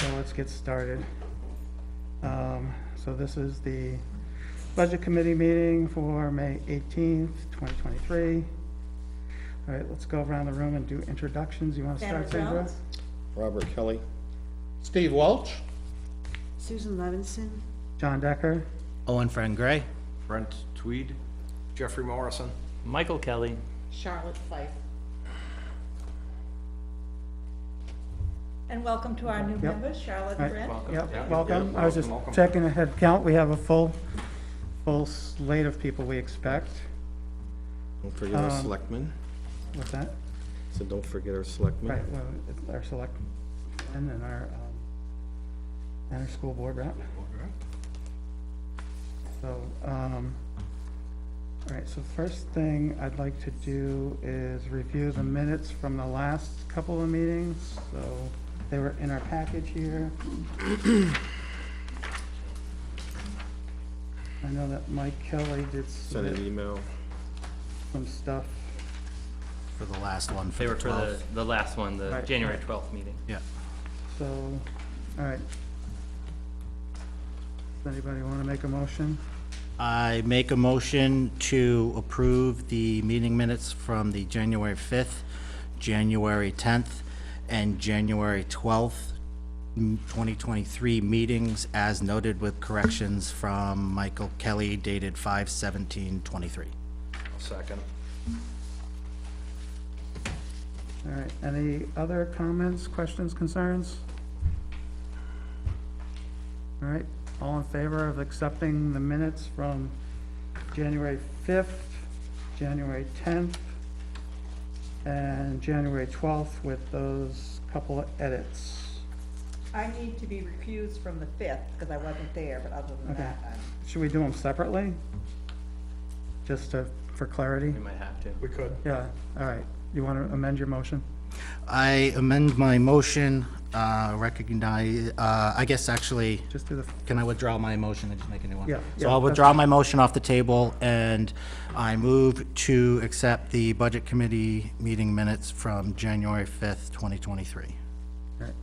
So let's get started. So this is the Budget Committee meeting for May 18th, 2023. All right, let's go around the room and do introductions. You want to start, Sandra? Jones. Robert Kelly. Steve Welch. Susan Levinson. John Decker, Owen Friend Gray. Brent Tweed. Jeffrey Morrison. Michael Kelly. Charlotte Fife. And welcome to our new Yep. members, Charlotte Right. and Brent. yep, welcome. I was just welcome. checking a head count. We have a full slate of people we expect. Don't forget our selectmen. What's that? So don't forget our selectmen. Right, well, it's our select and our school board rep. So, all right, so first thing I'd like to do is review the minutes from the last couple of meetings. So they were in our package here. I know that Mike Kelly did Send an email. some stuff. For the last one, for They the were for 12th. the last one, the Right, January right. 12th meeting. Yeah. So, all right. Does anybody want to make a motion? I make a motion to approve the meeting minutes from the January 5th, January 10th, and January 12th, 2023 meetings as noted with corrections from Michael Kelly dated 5/17/23. Second. All right, any other comments, questions, concerns? All right, all in favor of accepting the minutes from January 5th, January 10th, and January 12th with those couple of edits? I need to be recused from the 5th because I wasn't there, but other than Okay. that, Should we do them separately? Just for clarity? We might have to. We could. Yeah, all right. You want to amend your motion? I amend my motion, recognize, I guess actually, Just do the, can I withdraw my motion and just make a new one? Yeah, So yeah, I'll that's withdraw my motion off the table, and I move to accept the Budget Committee meeting minutes from January 5th, 2023. all right,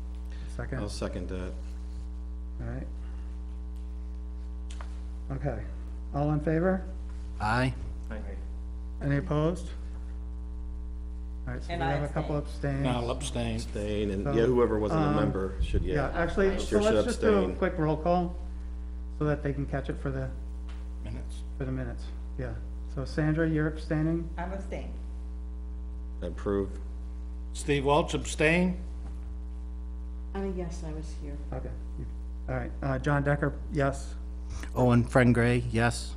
second, I'll all second that. right. Okay, all in favor? Aye. Any opposed? All right, so we And I have a couple abstains. I'll abstain. Abstain, and So, yeah, whoever wasn't a member should, Yeah, yeah. actually, so Sure should let's just do a abstain. quick roll call so that they can catch it for the Minutes. minutes. Yeah, so Sandra, you're abstaining? I'm abstaining. Approve. Steve Welch abstain. Yes, I was here. Okay. All right, John Decker, yes. Owen Friend Gray, yes.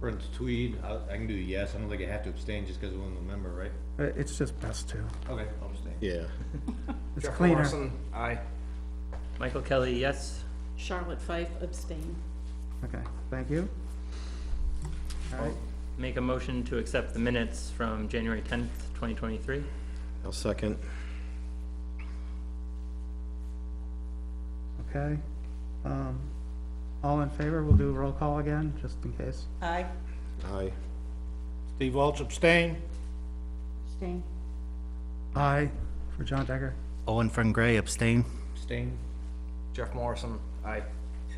Brent Tweed. I can do yes. I don't think I have to abstain just because I wasn't a member, right? It's just best to. Okay, I'll abstain. Yeah. It's Jeff cleaner. Morrison. Aye. Michael Kelly, yes. Charlotte Fife, abstain. Okay, thank you. All right, Make a motion to accept the minutes from January 10th, 2023. I'll second. okay. All in favor, we'll do a roll call again, just in case. Aye. Aye. Steve Welch abstain. Abstain. Aye for John Decker. Owen Friend Gray, abstain. Abstain. Jeff Morrison. Aye.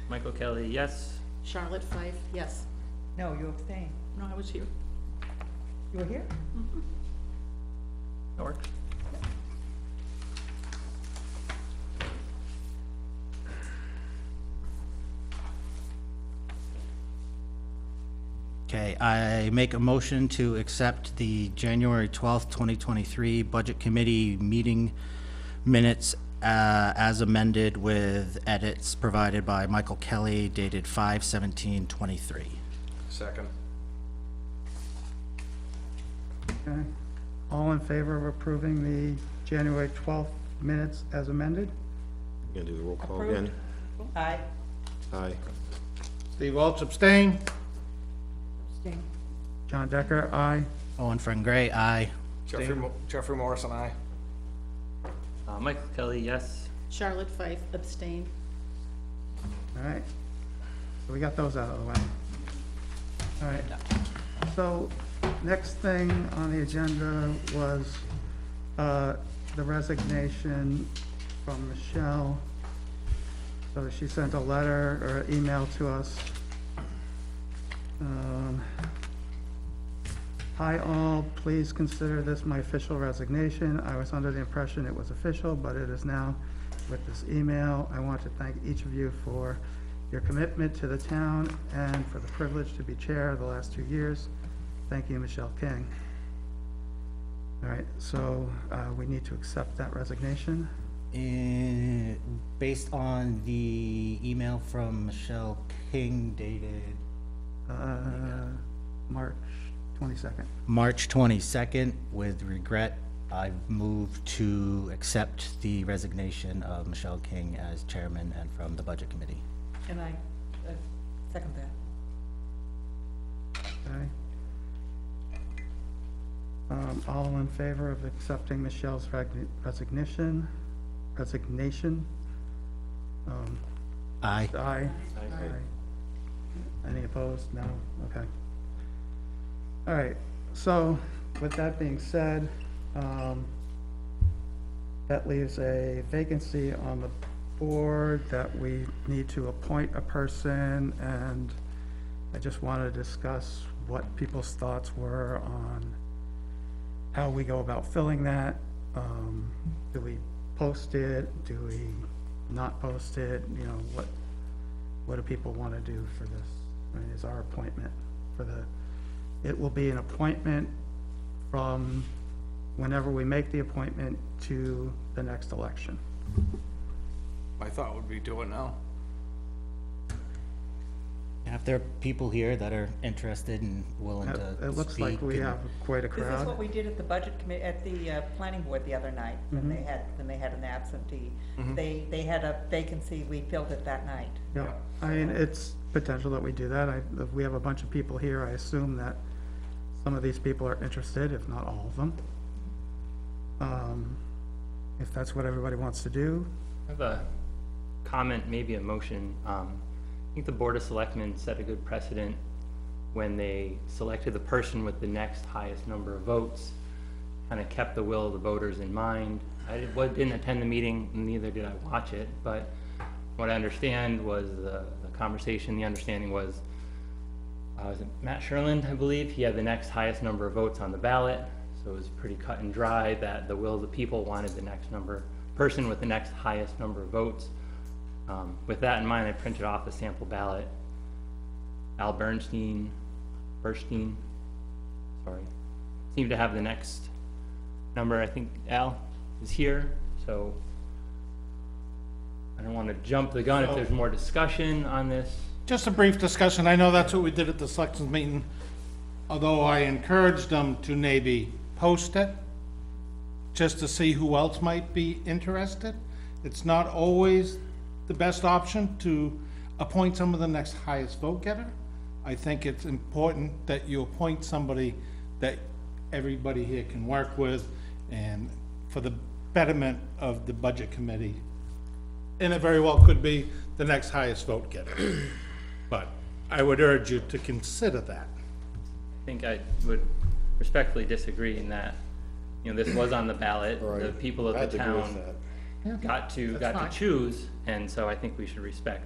Michael Kelly, yes. Charlotte Fife, yes. No, you abstained. No, I was here. You were here? That works. Okay, I make a motion to accept the January 12th, 2023 Budget Committee meeting minutes as amended with edits provided by Michael Kelly dated 5/17/23. Second. Okay. All in favor of approving the January 12th minutes as amended? You gonna do the roll call Approved. again? Aye. Aye. Steve Welch abstain. Abstain. John Decker, aye. Owen Friend Gray, aye. Jeffrey Morrison. Aye. Michael Kelly, yes. Charlotte Fife, abstain. All right. So we got those out of the way. All right. So next thing on the agenda was the resignation from Michelle So she sent a letter or email to us. Hi all, please consider this my official resignation. I was under the impression it was official, but it is now. With this email, I want to thank each of you for your commitment to the town and for the privilege to be chair the last 2 years. Thank you, Michelle King. All right, so we need to accept that resignation. Based on the email from Michelle King dated March 22nd. March 22nd, with regret, I've moved to accept the resignation of Michelle King as chairman and from the Budget Committee. And I second that. Okay. All in favor of accepting Michelle's resignation? Aye. Aye. Any opposed? No? Okay. All right, so with that being said, that leaves a vacancy on the board that we need to appoint a person, and I just want to discuss what people's thoughts were on how we go about filling that. Do we post it? Do we not post it? You know, what do people want to do for this? I mean, is our appointment for it will be an appointment from whenever we make the appointment to the next election. My thought would be do it now. If there are people here that are interested and willing to It looks speak like we and- have quite a This is what crowd. we did at the budget committee, at the planning board the other night, when they had an absentee. They had a vacancy, we filled it that night. Yeah, I mean, it's potential that we do that. If we have a bunch of people here, I assume that some of these people are interested, if not all of them. If that's what everybody wants to do. I have a comment, maybe a motion. I think the Board of Selectmen set a good precedent when they selected the person with the next highest number of votes, kind of kept the will of the voters in mind. I didn't attend the meeting, neither did I watch it, but what I understand was the conversation, the understanding was it Matt Sherland, I believe? He had the next highest number of votes on the ballot, so it was pretty cut and dry that the will of the people wanted the next person with the next highest number of votes. With that in mind, I printed off a sample ballot. Al Bernstein, seemed to have the next number. I think Al is here, so I don't want to jump the gun if there's more discussion on this. Just a brief discussion. I know that's what we did at the selectmen's meeting, although I encouraged them to maybe post it, just to see who else might be interested. It's not always the best option to appoint someone the next highest vote getter. I think it's important that you appoint somebody that everybody here can work with and for the betterment of the budget committee. And it very well could be the next highest vote getter. But I would urge you to consider that. I think I would respectfully disagree in that, you know, this was on the ballot. The people I of the have to agree with town that. got to choose, and so I think we should respect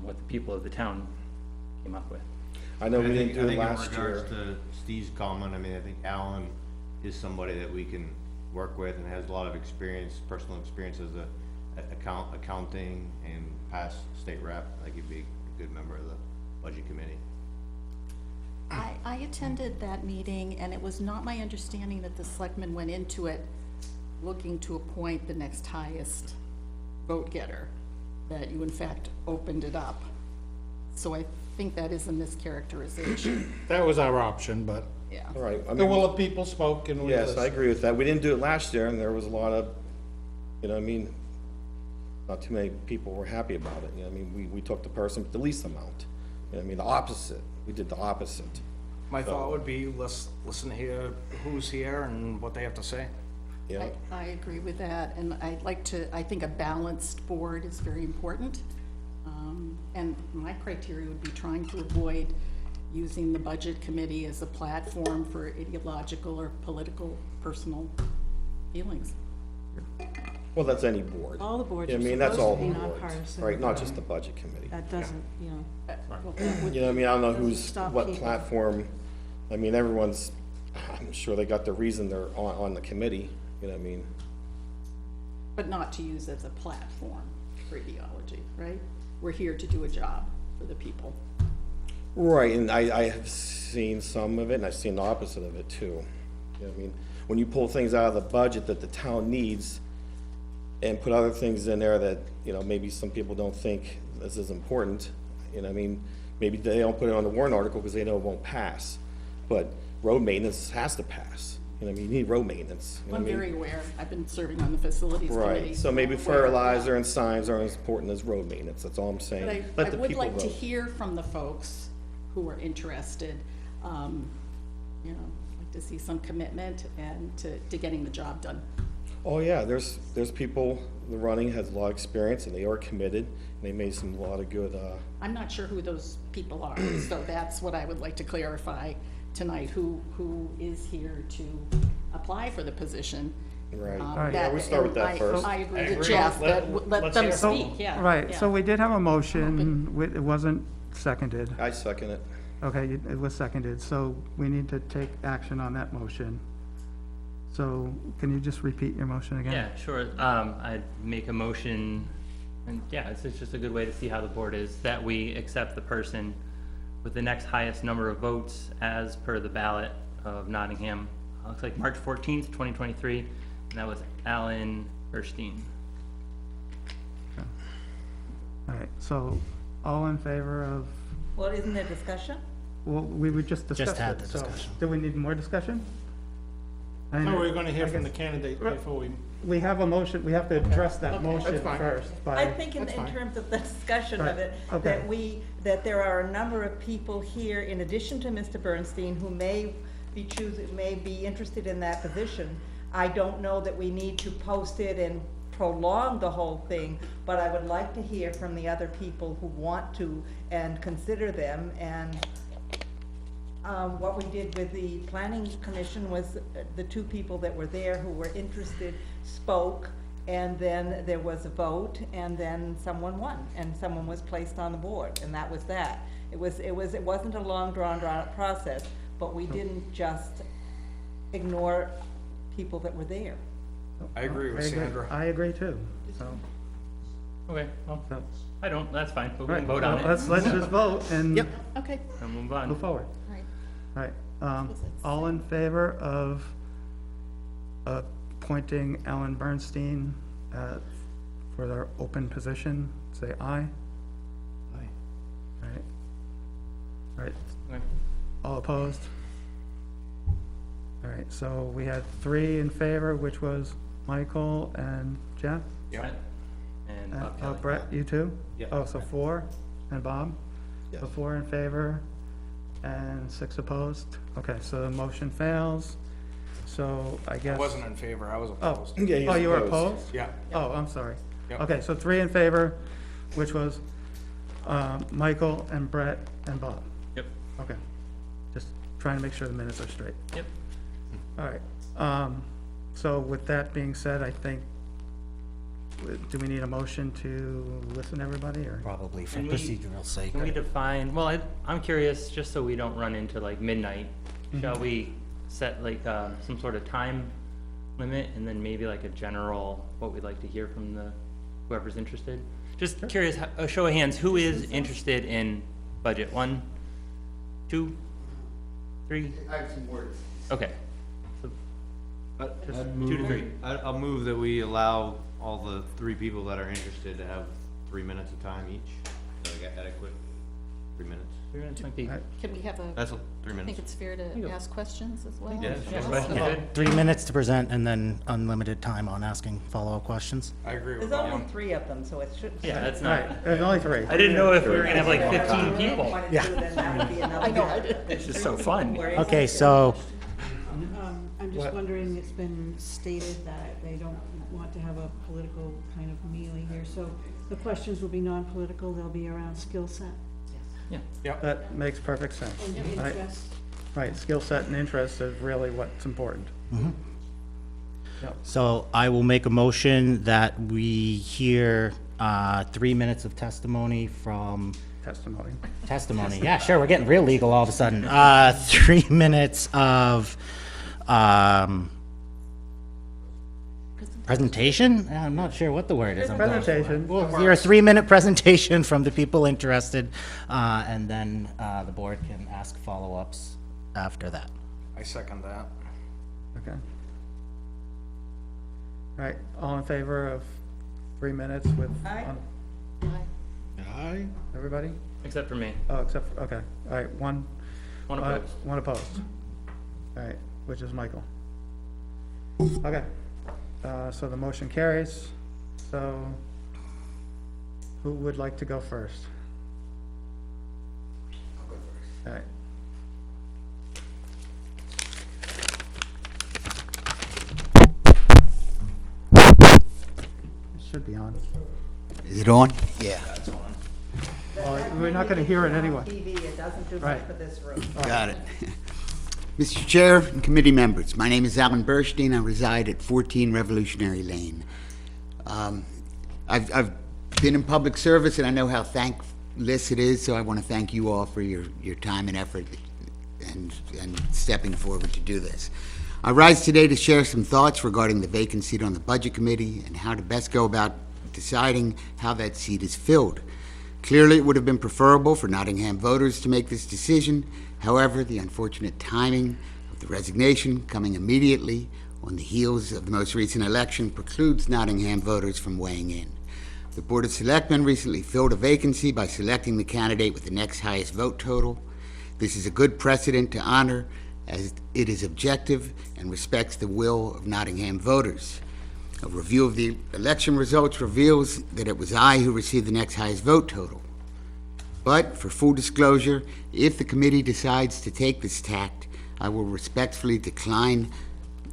what the people of the town came up with. I know we didn't do it in last year. regards to Steve's comment, I mean, I think Alan is somebody that we can work with and has a lot of experience, personal experience as accounting and past state rep. I think he'd be a good member of the budget committee. I attended that meeting, and it was not my understanding that the selectmen went into it looking to appoint the next highest vote getter, that you in fact opened it up. So I think that is a mischaracterization. That was our option, but Yeah. All right, I the mean, will of people spoke and we yes, I listened. agree with that. We didn't do it last year, and there was a lot of, you know, what I mean, not too many people were happy about it. You know, what I mean, we took the person with the least amount. You know, what I mean, the opposite. We did the opposite. My thought would be, let's listen to hear who's here and what they have to say. Yeah, I agree with that, and I think a balanced board is very important. And my criteria would be trying to avoid using the budget committee as a platform for ideological or political personal feelings. Well, that's any board. All the boards I are mean, that's supposed all to be boards, nonpartisan. right, not just the budget committee. That doesn't, well, that would- You know, I mean, I don't know doesn't who's, stop what people. platform, I mean, everyone's, I'm sure they got the reason they're on the committee, you know what I mean? But not to use as a platform for ideology, right? We're here to do a job for the people. Right, and I have seen some of it, and I've seen the opposite of it too. You know what I mean? When you pull things out of the budget that the town needs and put other things in there that, you know, maybe some people don't think this is important, you know what I mean? Maybe they don't put it on the warrant article because they know it won't pass. But road maintenance has to pass, you know what I mean? You need road maintenance, you know I'm what I mean? very aware. I've been serving on the facilities committee. Right, so maybe I'm aware. fertilizer and signs aren't as important as road maintenance, that's all I'm But saying. I Let the would people like to vote. hear from the folks who are interested, you know, like to see some commitment and to getting the job done. Oh, yeah, there's people, the running has a lot of experience, and they are committed, and they made some, a lot of good, I'm not sure who those people are, so that's what I would like to clarify tonight, who is here to apply for the position. right. right. Yeah, we start with that I- first. I agree with Jeff, that let let's them hear from speak, yeah. Right, so yeah. we did have a motion, it wasn't seconded. I second it. Okay, it was seconded, so we need to take action on that motion. So can you just repeat your motion again? Yeah, sure. I'd make a motion, and yeah, it's just a good way to see how the board is, that we accept the person with the next highest number of votes as per the ballot of Nottingham. Looks like March 14th, 2023, and that was Alan Erstein. All right, so all in favor of, Well, isn't there discussion? well, we would just discuss it. had the so discussion. Do we need more discussion? I No, know- we're gonna hear I from the guess- candidate before we, We have a motion, we have to address that Okay, motion that's fine. first by. I think in terms of the discussion of it, Right, okay. that there are a number of people here, in addition to Mr. Bernstein, who may be interested in that position. I don't know that we need to post it and prolong the whole thing, but I would like to hear from the other people who want to and consider them. And what we did with the planning commission was the two people that were there who were interested spoke, and then there was a vote, and then someone won, and someone was placed on the board, and that was that. It wasn't a long drawn out process, but we didn't just ignore people that were there. I agree with Sandra. I agree too, so. Okay, well, so- I don't, that's fine, but we Right, can vote on well, it let's just vote and Yep. Okay, and move move on. forward. all right. All right, all in favor of appointing Ellen Bernstein for their open position, say aye. Aye. All right. All right, Okay. all opposed? All right, so we had 3 in favor, which was Michael and Jeff? Brett And And, Bob oh, Kelly. Brett, you too? Yeah. Oh, so 4, and Bob? Yes. So 4 in favor and 6 opposed? Okay, so the motion fails, so I I guess. wasn't in favor, I was Oh, opposed. Yeah, he's oh, you were opposed. opposed? Yeah, Oh, I'm sorry. Yep. Okay, so 3 in favor, which was Michael and Brett and Bob. Yep, Okay, just trying to make sure the minutes are straight. yep. All right, so with that being said, I think, do we need a motion to listen to everybody, or? Probably for Can we- procedural sake. Can we define, well, I'm curious, just so we don't run into like midnight, shall we set like, some sort of time limit and then maybe like a general, what we'd like to hear from whoever's interested? Just curious, a show of hands, who is interested in budget? 1, 2, 3? I have some words. Okay. So, I'd 2 to 3. I'll move that we allow all the 3 people that are interested to have 3 minutes of time each. So I got adequate 3 minutes. 3 minutes might be. All right. Can we have a, That's 3 I think minutes. it's fair to ask questions as well? Yeah, Yeah, sure. question, you good? 3 minutes to present and then unlimited time on asking follow-up questions. I agree with There's only Alan. 3 of them, so it should. Yeah, that's All not, right, there's only 3. I didn't know if we were gonna have like 15 people. Yeah. That would be another. I know, I did. It's just so fun. Okay, so, I'm just wondering, it's been stated that they don't want to have a political kind of melee here, so the questions will be non-political, they'll be around skill set That makes perfect sense. and Right, interest. right, skill set and interest is really what's important. Yep. So I will make a motion that we hear 3 minutes of testimony from, Testimony. yeah, sure, we're getting real legal all of a sudden. 3 minutes of presentation? I'm not sure what the word is. Presentation. We'll hear a 3-minute presentation from the people interested, and then the board can ask follow-ups after that. I second that. Okay. All right, all in favor of 3 minutes with, Aye. Aye. everybody? Except for me. Oh, except, for okay, all right, one. One opposed. One opposed. All right, which is Michael. Okay, so the motion carries. So who would like to go first? All right. It should be on. Is it on? Yeah. Well, we're not gonna hear it anyway. TV, it doesn't do much Right. for this room. Got it. Mr. Chair and committee members, my name is Alan Burstein. I reside at 14 Revolutionary Lane. I've been in public service, and I know how thankless it is, so I want to thank you all for your time and effort and stepping forward to do this. I rise today to share some thoughts regarding the vacant seat on the Budget Committee and how to best go about deciding how that seat is filled. Clearly, it would have been preferable for Nottingham voters to make this decision. However, the unfortunate timing of the resignation coming immediately on the heels of the most recent election precludes Nottingham voters from weighing in. The Board of Selectmen recently filled a vacancy by selecting the candidate with the next highest vote total. This is a good precedent to honor, as it is objective and respects the will of Nottingham voters. A review of the election results reveals that it was I who received the next highest vote total. But, for full disclosure, if the committee decides to take this tact, I will respectfully decline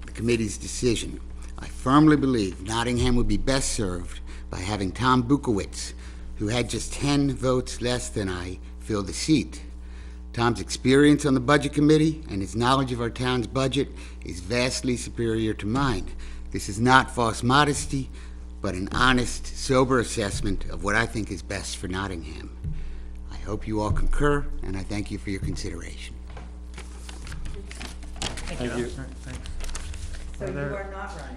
the committee's decision. I firmly believe Nottingham would be best served by having Tom Bukowitz, who had just 10 votes less than I, fill the seat. Tom's experience on the Budget Committee and his knowledge of our town's budget is vastly superior to mine. This is not false modesty, but an honest, sober assessment of what I think is best for Nottingham. I hope you all concur, and I thank you for your consideration. Thank you. All right, thanks. So you there- are not running.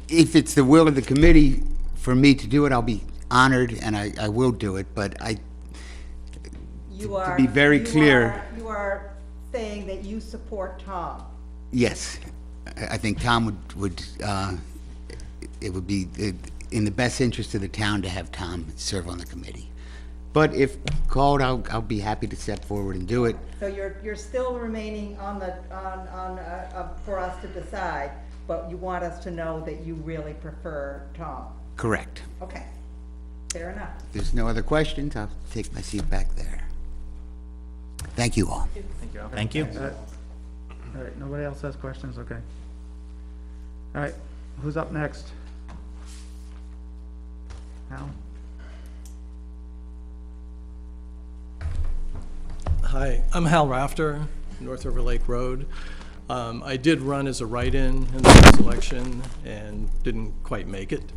If it's the will of the committee for me to do it, I'll be honored, and I will do it, but You are. be very clear- You are saying that you support Tom. yes, I think Tom it would be in the best interest of the town to have Tom serve on the committee. But if called, I'll be happy to step forward and do it. So you're still remaining on the, for us to decide, but you want us to know that you really prefer Tom. Correct. Okay, fair enough. If there's no other questions, I'll take my seat back there. Thank you all. Thank you. All right, nobody else has questions, okay. All right, who's up next? Al? Hi, I'm Hal Rafter, North River Lake Road. I did run as a write-in in the last election and didn't quite make it.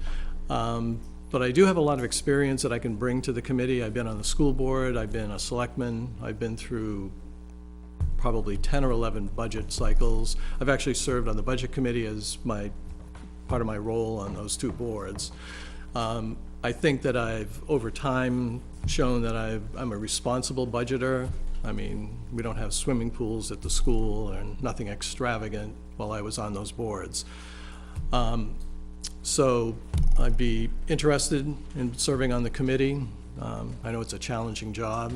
But I do have a lot of experience that I can bring to the committee. I've been on the school board, I've been a selectman, I've been through probably 10 or 11 budget cycles. I've actually served on the budget committee as part of my role on those two boards. I think that I've, over time, shown that I'm a responsible budgeter. I mean, we don't have swimming pools at the school and nothing extravagant while I was on those boards. So I'd be interested in serving on the committee. I know it's a challenging job,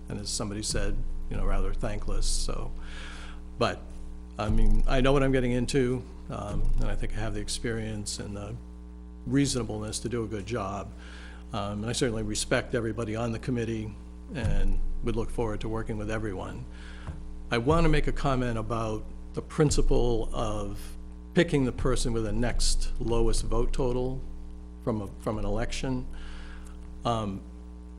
and as somebody said, rather thankless, so. But, I mean, I know what I'm getting into, and I think I have the experience and the reasonableness to do a good job. And I certainly respect everybody on the committee and would look forward to working with everyone. I want to make a comment about the principle of picking the person with the next lowest vote total from an election.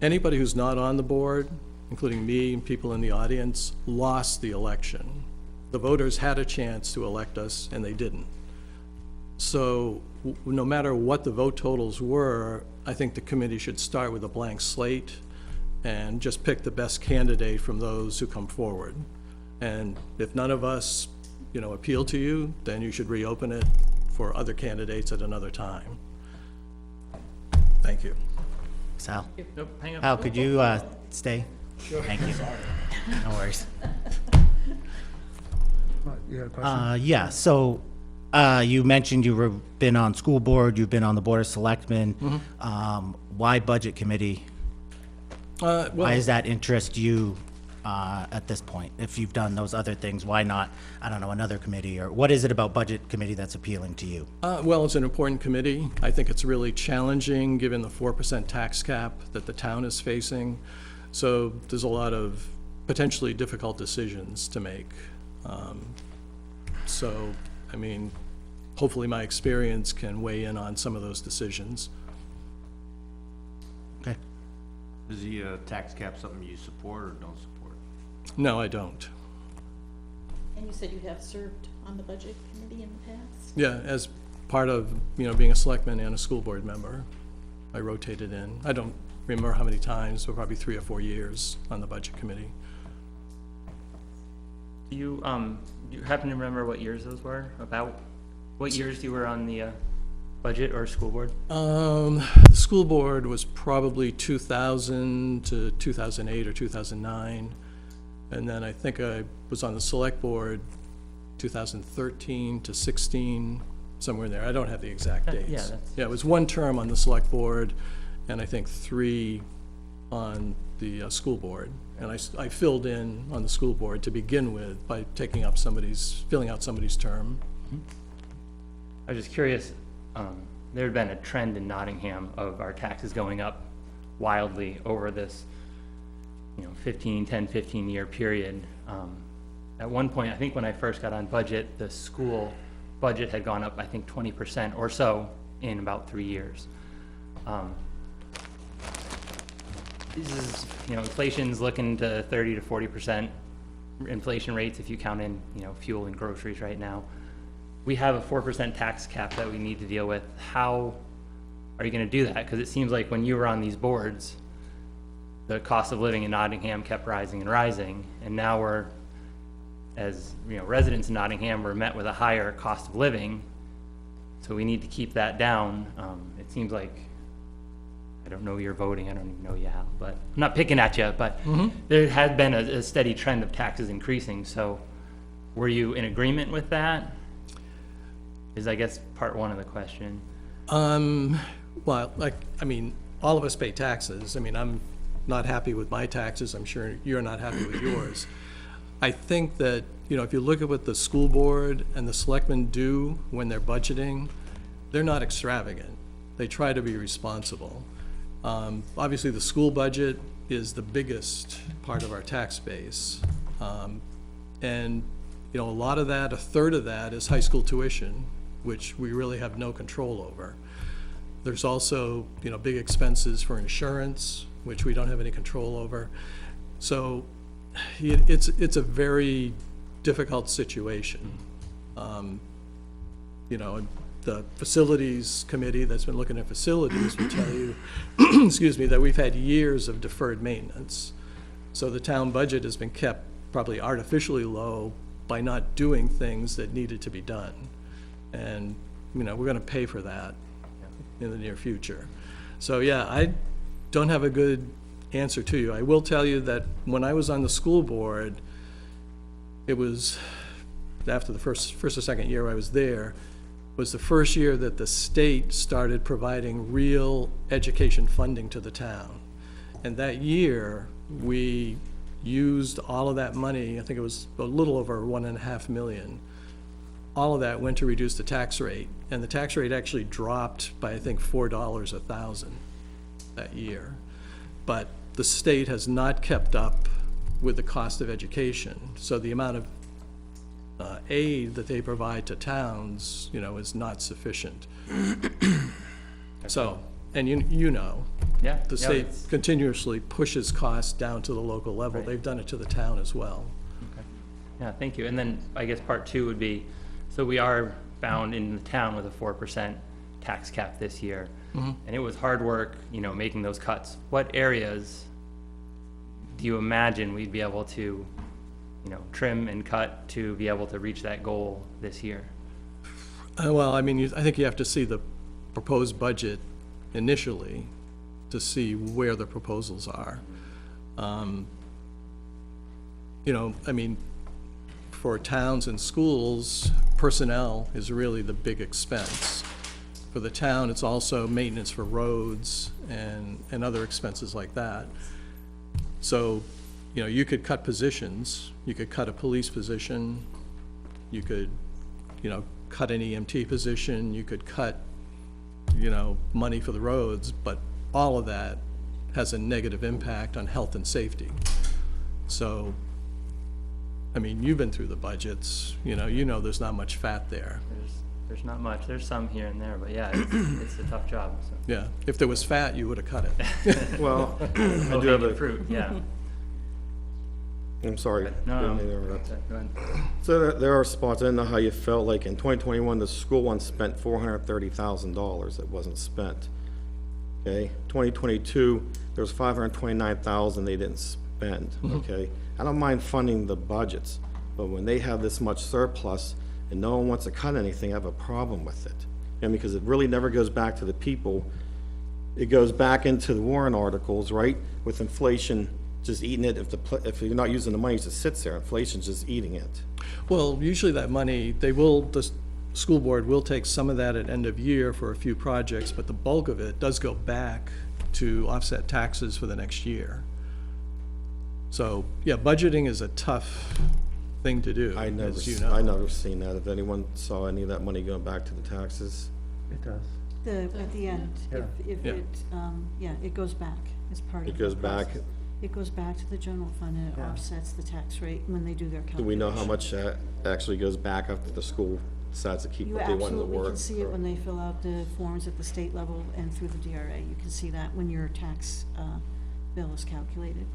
Anybody who's not on the board, including me and people in the audience, lost the election. the voters had a chance to elect us, and they didn't. So, no matter what the vote totals were, I think the committee should start with a blank slate and just pick the best candidate from those who come forward. And if none of us, appeal to you, then you should reopen it for other candidates at another time. Thank you. Sal? Nope, hang on. Al, could you stay? Sure. Thank you. No worries. You had a question? Yeah, so you mentioned been on school board, you've been on the Board of Selectmen. Why Budget Committee? Why does that interest you at this point? If you've done those other things, why not, I don't know, another committee? Or what is it about Budget Committee that's appealing to you? Well, it's an important committee. I think it's really challenging, given the 4% tax cap that the town is facing. So there's a lot of potentially difficult decisions to make. So, I mean, hopefully my experience can weigh in on some of those decisions. Okay. Is the tax cap something you support or don't support? No, I don't. And you said you have served on the budget committee in the past? Yeah, as part of, being a selectman and a school board member, I rotated in. I don't remember how many times, but probably 3 or 4 years on the budget committee. Do you happen to remember what years those were? About what years you were on the budget or school board? The school board was probably 2000 to 2008 or 2009. And then I think I was on the select board 2013 to 16, somewhere in there. I don't have the exact dates. yeah, that's- Yeah, it was 1 term on the select board and I think 3 on the school board. And I filled in on the school board to begin with by filling out somebody's term. I was just curious, there had been a trend in Nottingham of our taxes going up wildly over this, 15 year period. At one point, I think when I first got on budget, the school budget had gone up, I think 20% or so in about 3 years. This is, inflation's looking to 30 to 40% inflation rates if you count in, fuel and groceries right now. We have a 4% tax cap that we need to deal with. How are you gonna do that? Because it seems like when you were on these boards, the cost of living in Nottingham kept rising and rising, and now we're, as residents in Nottingham, we're met with a higher cost of living, so we need to keep that down. It seems like, I don't know you're voting, I don't even know you, Hal, but I'm not picking at you, but there has been a steady trend of taxes increasing, so were you in agreement with that? Is, I guess, part one of the question. Well, all of us pay taxes. I'm not happy with my taxes. I'm sure you're not happy with yours. I think that, if you look at what the school board and the selectmen do when they're budgeting, they're not extravagant. They try to be responsible. Obviously, the school budget is the biggest part of our tax base. And, a lot of that, a third of that is high school tuition, which we really have no control over. There's also, big expenses for insurance, which we don't have any control over. So it's a very difficult situation. The facilities committee that's been looking at facilities will tell you, excuse me, that we've had years of deferred maintenance. So the town budget has been kept probably artificially low by not doing things that needed to be done. And, we're gonna pay for that in the near future. So, yeah, I don't have a good answer to you. I will tell you that when I was on the school board, it was after the first or second year I was there, was the first year that the state started providing real education funding to the town. And that year, we used all of that money, I think it was a little over 1.5 million. All of that went to reduce the tax rate, and the tax rate actually dropped by, I think, $4 a thousand that year. But the state has not kept up with the cost of education, so the amount of aid that they provide to towns, is not sufficient. So, and Yeah. the state continuously pushes costs down to the local level. They've done it to the town as well. Yeah, thank you. And then I guess part two would be, so we are bound in the town with a 4% tax cap this year. And it was hard work, you know, making those cuts. What areas do you imagine we'd be able to, you know, trim and cut to be able to reach that goal this year? Well, I mean, I think you have to see the proposed budget initially to see where the proposals are. You know, I mean, for towns and schools, personnel is really the big expense. For the town, it's also maintenance for roads and other expenses like that. So, you know, you could cut positions, you could cut a police position, you could, you know, cut an EMT position, you could cut, you know, money for the roads, but all of that has a negative impact on health and safety. So, I mean, you've been through the budgets, you know there's not much fat there. There's not much. There's some here and there, but yeah, it's a tough job, so. Yeah, if there was fat, you would have cut it. Well, I do have Low-hanging a, fruit, yeah. I'm sorry. No, Didn't mean to interrupt. Go ahead. So there are spots, I didn't know how you felt, like in 2021, the school one spent $430,000 that wasn't spent. Okay, 2022, there was $529,000 they didn't spend, okay? I don't mind funding the budgets, but when they have this much surplus and no one wants to cut anything, I have a problem with it. And because it really never goes back to the people, it goes back into the warrant articles, right? With inflation just eating it, if you're not using the money, it just sits there, inflation's just eating it. Well, usually that money, the school board will take some of that at end of year for a few projects, but the bulk of it does go back to offset taxes for the next year. So, yeah, budgeting is a tough thing to do, I never, as you know. I never seen that. If anyone saw any of that money going back to the taxes, It does. At the end, if Yeah. it, yeah, it goes back as part of it the goes back. process. It goes back to the general fund and it offsets the tax rate when they do their Do calculation. we know how much actually goes back after the school decides to keep You what they want in the absolutely work? can see it when they fill out the forms at the state level and through the DRA. You can see that when your tax bill is calculated,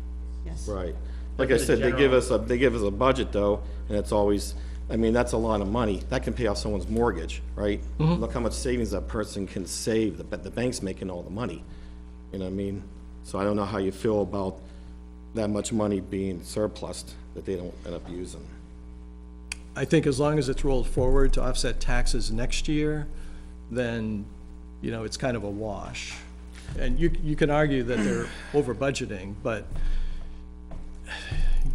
yes. Right. Like I the said, they give us a budget though, and it's always, I mean, that's a lot of money. That can pay off someone's mortgage, right? Look how much savings that person can save. The bank's making all the money. You know what I mean? So I don't know how you feel about that much money being surplus that they don't end up using. I think as long as it's rolled forward to offset taxes next year, then, you know, it's kind of a wash. And you can argue that they're over budgeting, but,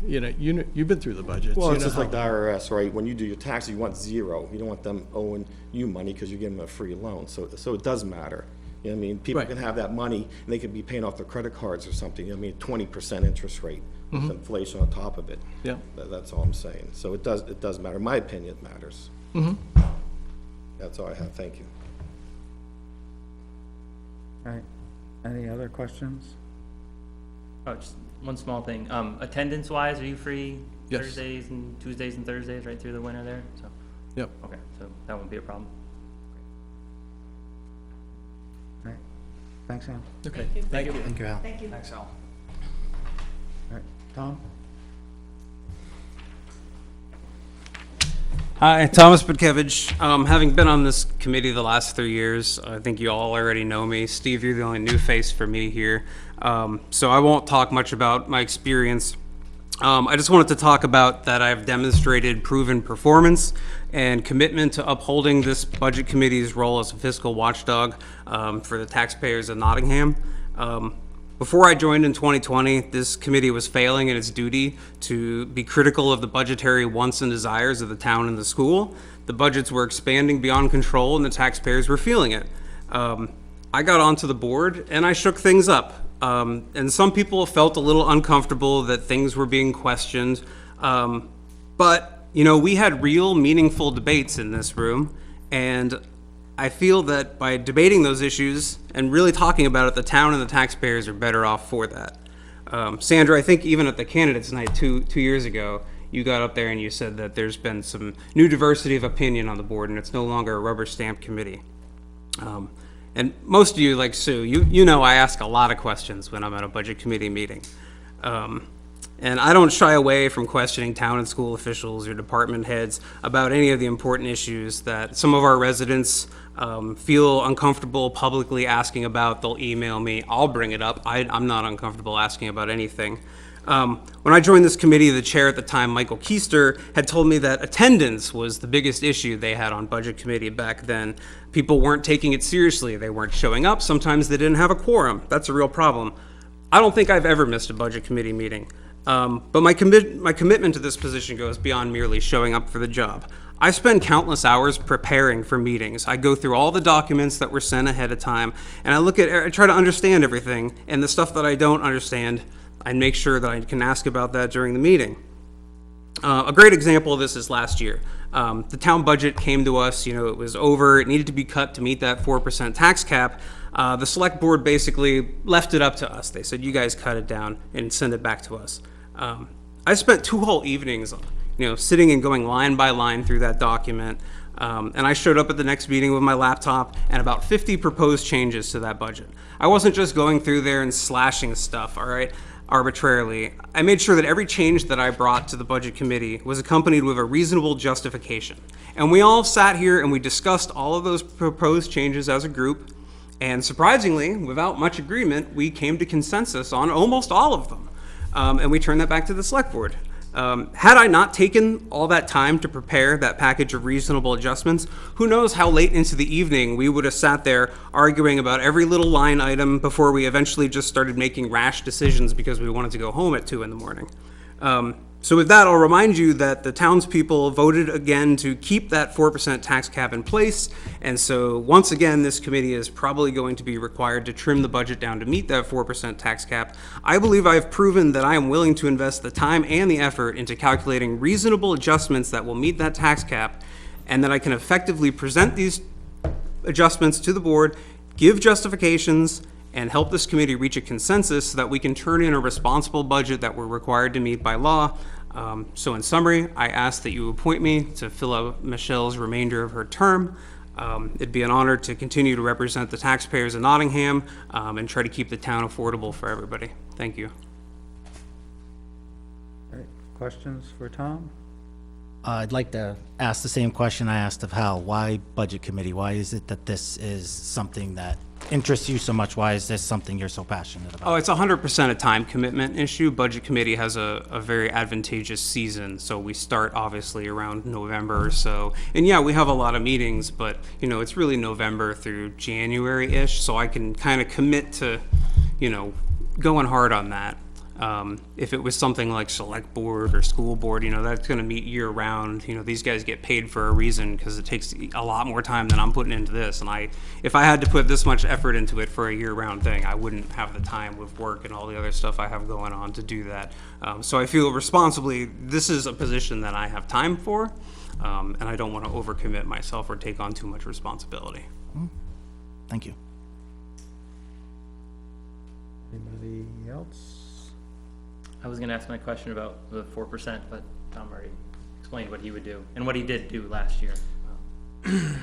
you know, you've been through the budgets. Well, You it's know just how- like the IRS, right? When you do your taxes, you want zero. You don't want them owing you money because you're giving them a free loan. So it does matter. You know what I mean? People Right. can have that money and they could be paying off their credit cards or something. You know what I mean? 20% interest rate with inflation on top of it. Yeah. That's all I'm saying. So it does matter. In my opinion, it matters. That's all I have. Thank you. All right. Any other questions? Oh, just one small thing. Attendance wise, are you free Yes. Thursdays and Tuesdays and Thursdays right through the winter there? So, Yep. okay, so that wouldn't be a problem. All right. Thanks, Sam. Okay, thank you. Thank you, Al. Thank you. Thanks, Al. All right. Tom? Hi, Thomas Budkevich. Having been on this committee the last 3 years, I think you all already know me. Steve, you're the only new face for me here. So I won't talk much about my experience. I just wanted to talk about that I've demonstrated proven performance and commitment to upholding this budget committee's role as a fiscal watchdog for the taxpayers of Nottingham. Before I joined in 2020, this committee was failing in its duty to be critical of the budgetary wants and desires of the town and the school. The budgets were expanding beyond control and the taxpayers were feeling it. I got onto the board and I shook things up. And some people felt a little uncomfortable that things were being questioned. But, you know, we had real meaningful debates in this room, and I feel that by debating those issues and really talking about it, the town and the taxpayers are better off for that. Sandra, I think even at the candidates night two years ago, you got up there and you said that there's been some new diversity of opinion on the board and it's no longer a rubber stamp committee. And most of you, like Sue, you know I ask a lot of questions when I'm at a budget committee meeting. And I don't shy away from questioning town and school officials or department heads about any of the important issues that some of our residents feel uncomfortable publicly asking about. They'll email me, I'll bring it up. I'm not uncomfortable asking about anything. When I joined this committee, the chair at the time, Michael Keister, had told me that attendance was the biggest issue they had on budget committee back then. People weren't taking it seriously. They weren't showing up. Sometimes they didn't have a quorum. That's a real problem. I don't think I've ever missed a budget committee meeting. But my commitment to this position goes beyond merely showing up for the job. I spend countless hours preparing for meetings. I go through all the documents that were sent ahead of time, and I try to understand everything, and the stuff that I don't understand, I make sure that I can ask about that during the meeting. A great example of this is last year. The town budget came to us, it was over, it needed to be cut to meet that 4% tax cap. The select board basically left it up to us. They said, you guys cut it down and send it back to us. I spent 2 whole evenings, sitting and going line by line through that document. And I showed up at the next meeting with my laptop and about 50 proposed changes to that budget. I wasn't just going through there and slashing stuff, all right, arbitrarily. I made sure that every change that I brought to the budget committee was accompanied with a reasonable justification. And we all sat here and we discussed all of those proposed changes as a group. And surprisingly, without much agreement, we came to consensus on almost all of them. And we turned that back to the select board. Had I not taken all that time to prepare that package of reasonable adjustments, who knows how late into the evening we would have sat there arguing about every little line item before we eventually just started making rash decisions because we wanted to go home at 2 in the morning. So with that, I'll remind you that the townspeople voted again to keep that 4% tax cap in place. And so once again, this committee is probably going to be required to trim the budget down to meet that 4% tax cap. I believe I've proven that I am willing to invest the time and the effort into calculating reasonable adjustments that will meet that tax cap, and that I can effectively present these adjustments to the board, give justifications, and help this committee reach a consensus so that we can turn in a responsible budget that we're required to meet by law. So in summary, I ask that you appoint me to fill out Michelle's remainder of her term. It'd be an honor to continue to represent the taxpayers of Nottingham and try to keep the town affordable for everybody. Thank you. All right, questions for Tom? I'd like to ask the same question I asked of Hal. Why budget committee? Why is it that this is something that interests you so much? Why is this something you're so passionate about? Oh, it's 100% a time commitment issue. Budget committee has a very advantageous season, so we start obviously around November or so. And yeah, we have a lot of meetings, but it's really November through January-ish, so I can kind of commit to, going hard on that. If it was something like select board or school board, that's going to meet year round. These guys get paid for a reason because it takes a lot more time than I'm putting into this. And if I had to put this much effort into it for a year round thing, I wouldn't have the time with work and all the other stuff I have going on to do that. So I feel responsibly, this is a position that I have time for, and I don't want to overcommit myself or take on too much responsibility. Thank you. Anybody else? I was gonna ask my question about the 4%, but Tom already explained what he would do and what he did do last year.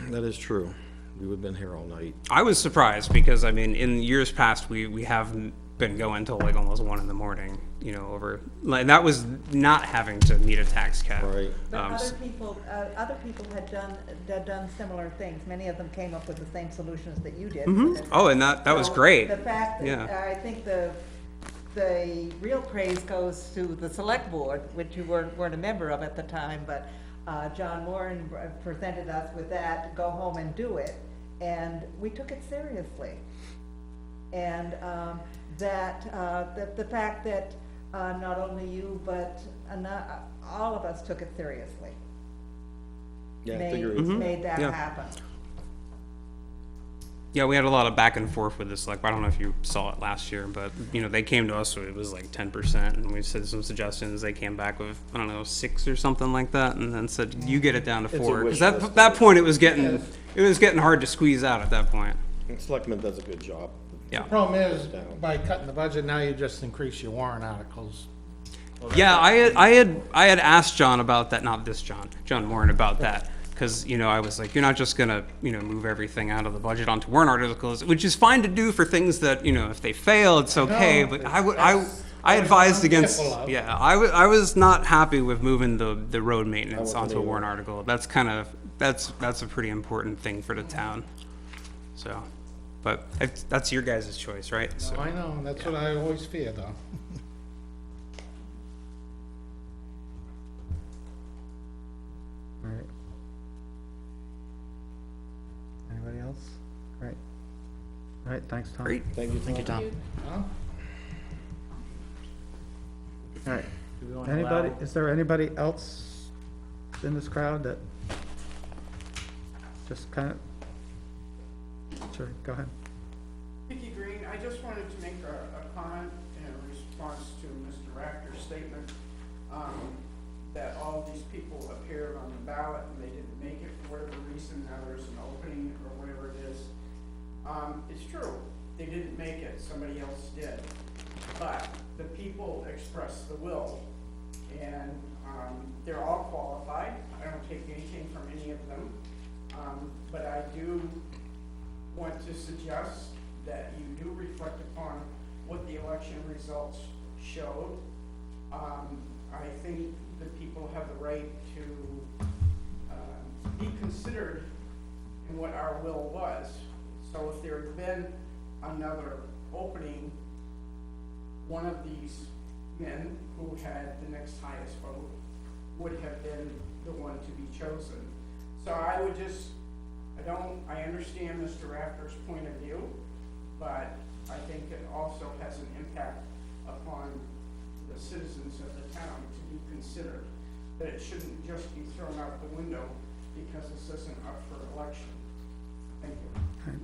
That is true. We would have been here all night. I was surprised because, in years past, we have been going till like almost 1 in the morning, and that was not having to meet a tax cap. Right. But other people had done similar things. Many of them came up with the same solutions that you did. Oh, and that was So great. The fact that, Yeah. I think the real praise goes to the select board, which you weren't a member of at the time, but John Moran presented us with that, go home and do it, and we took it seriously. And the fact that not only you, but all of us took it seriously. Yeah, I figure it's made that Yeah. happen. Yeah, we had a lot of back and forth with this. Like, I don't know if you saw it last year, but they came to us, so it was like 10%, and we said some suggestions. They came back with 6 or something like that, and then said, "You get it down to 4." wish Because list. that point, it was getting hard to squeeze out at that point. And Selectman does a good job. Yeah. Problem is, by cutting the budget, now you just increase your warrant articles. Yeah, I had asked John about that. Not this John Moran about that. Because, I was like, you're not just going to, move everything out of the budget onto warrant articles, which is fine to do for things that, if they fail, it's okay. But I I advised against, careful of. yeah, I was not happy with moving the road maintenance onto a warrant article. That's kind of, that's a pretty important thing for the town. So, but that's your guys' choice, right? So, I know, that's what I always fear, though. All right. Anybody else? All right. All right, thanks, Tom. great. Thank you, Thank you, Tom. All right. Do we wanna Anybody, allow- is there anybody else in this crowd that just kind of, sure, go ahead. Vicky Green, I just wanted to make a comment in response to Mr. Rafter's statement, that all these people appeared on the ballot and they didn't make it for whatever reason, now there's an opening or whatever it is. It's true, they didn't make it, somebody else did. But the people expressed the will, and, they're all qualified. I don't take anything from any of them. But I do want to suggest that you do reflect upon what the election results showed. I think the people have the right to be considered in what our will was. So if there had been another opening, one of these men who had the next highest vote would have been the one to be chosen. So I would just, I understand Mr. Rafter's point of view, but I think it also has an impact upon the citizens of the town to be considered, that it shouldn't just be thrown out the window because this isn't up for election. Thank you.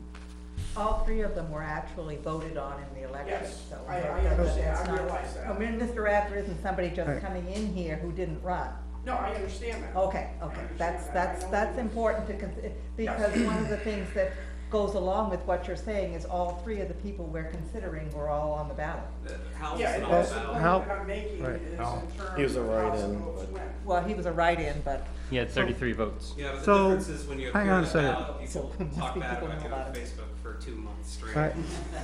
All three of them were actually voted on in the election, Yes, so. I that's understand. I not- realize that. I mean, Mr. Rafter isn't somebody Right. just coming in here who didn't run. No, I understand that. Okay, I okay, understand that's, that. that's, I know that's you- important to consider, because one of the things that goes along with what you're saying is all three of the people we're considering were all on the ballot. Yeah, and that's the Well, point how- that I'm making right. is in terms He was a of write-in, how votes but- went. Well, he was a write-in, but He had 33 votes. Yeah, but So, the difference is when you hang appear on on a the second. ballot, people Must talk be bad people about you know on about it. Facebook for 2 months straight. Right.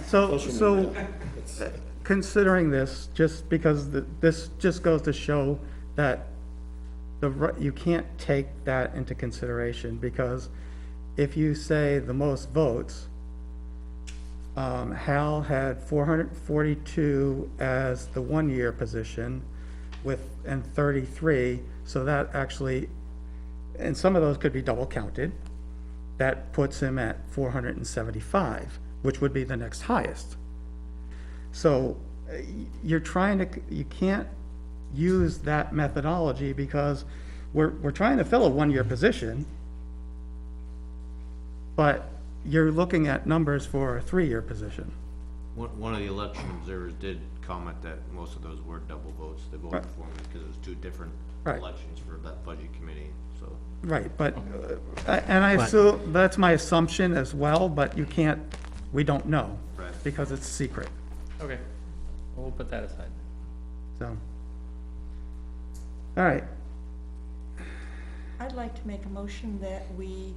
So, Social media. considering this, just because this just goes to show that you can't take that into consideration, because if you say the most votes, Hal had 442 as the one-year position and 33, so that actually, and some of those could be double counted. That puts him at 475, which would be the next highest. So you're trying to, you can't use that methodology because we're trying to fill a one-year position, but you're looking at numbers for a three-year position. One of the election observers did comment that most of those were double votes. They voted for me because it was two different Right. elections for that budget committee, so. Right, but, and I assume, that's my assumption as well, but you can't, we don't know. Right. Because it's secret, Okay, we'll put that aside. so. All right, I'd like to make a motion that we,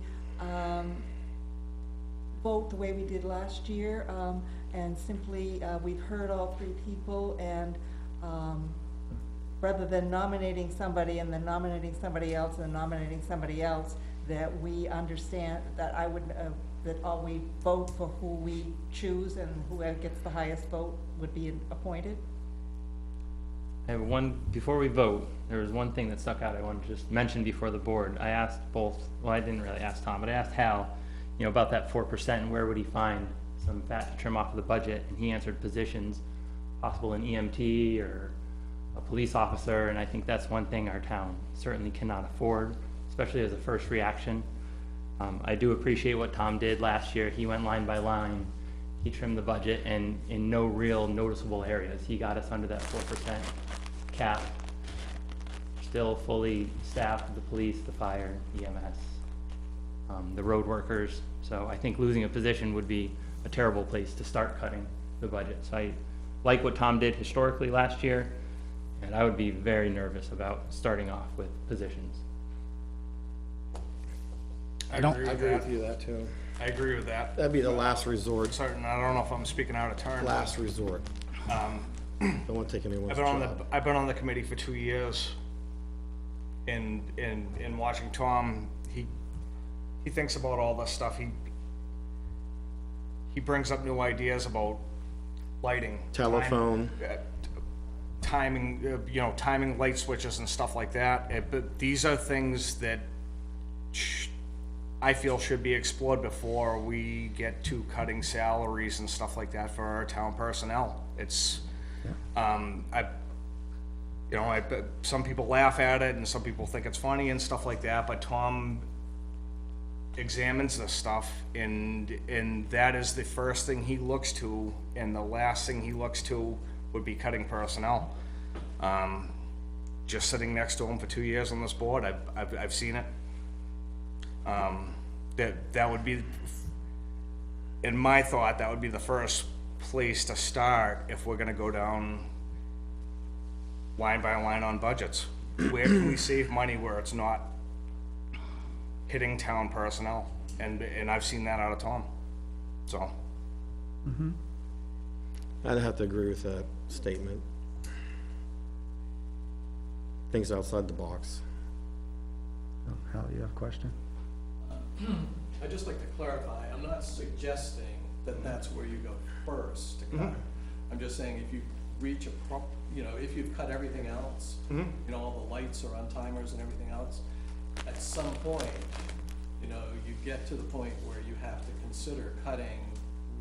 vote the way we did last year, and simply, we've heard all three people, and, rather than nominating somebody and then nominating somebody else and then nominating somebody else, that we understand, that I would, that all we vote for who we choose, and whoever gets the highest vote would be appointed. I have one, before we vote, there was one thing that stuck out I wanted to just mention before the board. I asked both, well, I didn't really ask Tom, but I asked Hal, you know, about that 4% and where would he find some fat to trim off of the budget, and he answered positions, possible in EMT or a police officer, and I think that's one thing our town certainly cannot afford, especially as a first reaction. I do appreciate what Tom did last year. He went line by line, he trimmed the budget, and in no real noticeable areas, he got us under that 4% cap. Still fully staffed with the police, the fire, EMS, the road workers. So I think losing a position would be a terrible place to start cutting the budget. So I like what Tom did historically last year, and I would be very nervous about starting off with positions. I I agree with you, that too. I agree with that. That'd be the last resort, Certain, I don't know if I'm speaking out of turn. last resort. Don't wanna take anyone's job. I've been on the committee for 2 years. And watching Tom, he thinks about all this stuff. He brings up new ideas about lighting. Telephone. Timing, timing light switches and stuff like that. But these are things that I feel should be explored before we get to cutting salaries and stuff like that for our town personnel. It's, some people laugh at it and some people think it's funny and stuff like that, but Tom examines this stuff and that is the first thing he looks to, and the last thing he looks to would be cutting personnel. Just sitting next to him for 2 years on this board, I've seen it. That would be, in my thought, that would be the first place to start if we're gonna go down line by line on budgets. Where can we save money where it's not hitting town personnel? And I've seen that out of Tom, so. I'd have to agree with that statement. Things outside the box. Hal, you have a question? I'd just like to clarify, I'm not suggesting that that's where you go first to cut. I'm just saying if you reach if you've cut everything else, all the lights are on timers and everything else, at some point, you get to the point where you have to consider cutting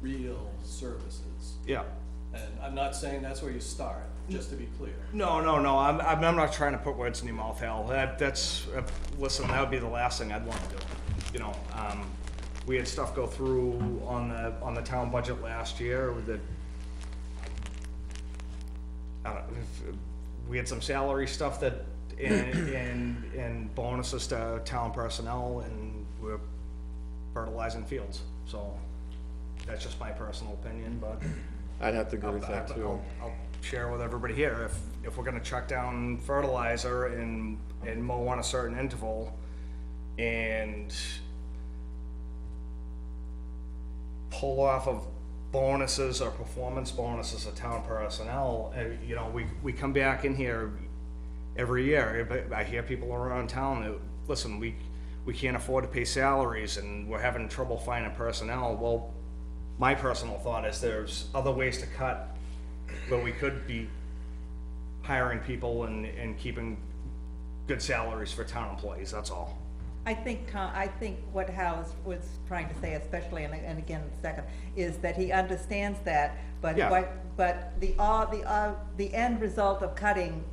real services. Yeah. And I'm not saying that's where you start, just to be clear. No, I'm not trying to put words in your mouth, Hal. Listen, that would be the last thing I'd want to do. We had stuff go through on the town budget last year that, we had some salary stuff that, and bonuses to town personnel, and we're fertilizing fields, so that's just my personal opinion, but. I'd have to agree with that too. I'll share with everybody here, if we're gonna chuck down fertilizer and mow on a certain interval, and pull off of bonuses or performance bonuses of town personnel, we come back in here every year, I hear people around town that, listen, we can't afford to pay salaries and we're having trouble finding personnel. Well, my personal thought is there's other ways to cut where we could be hiring people and keeping good salaries for town employees, that's all. I think what Hal was trying to say, especially, and again, second, is that he understands that, but Yeah. the end result of cutting,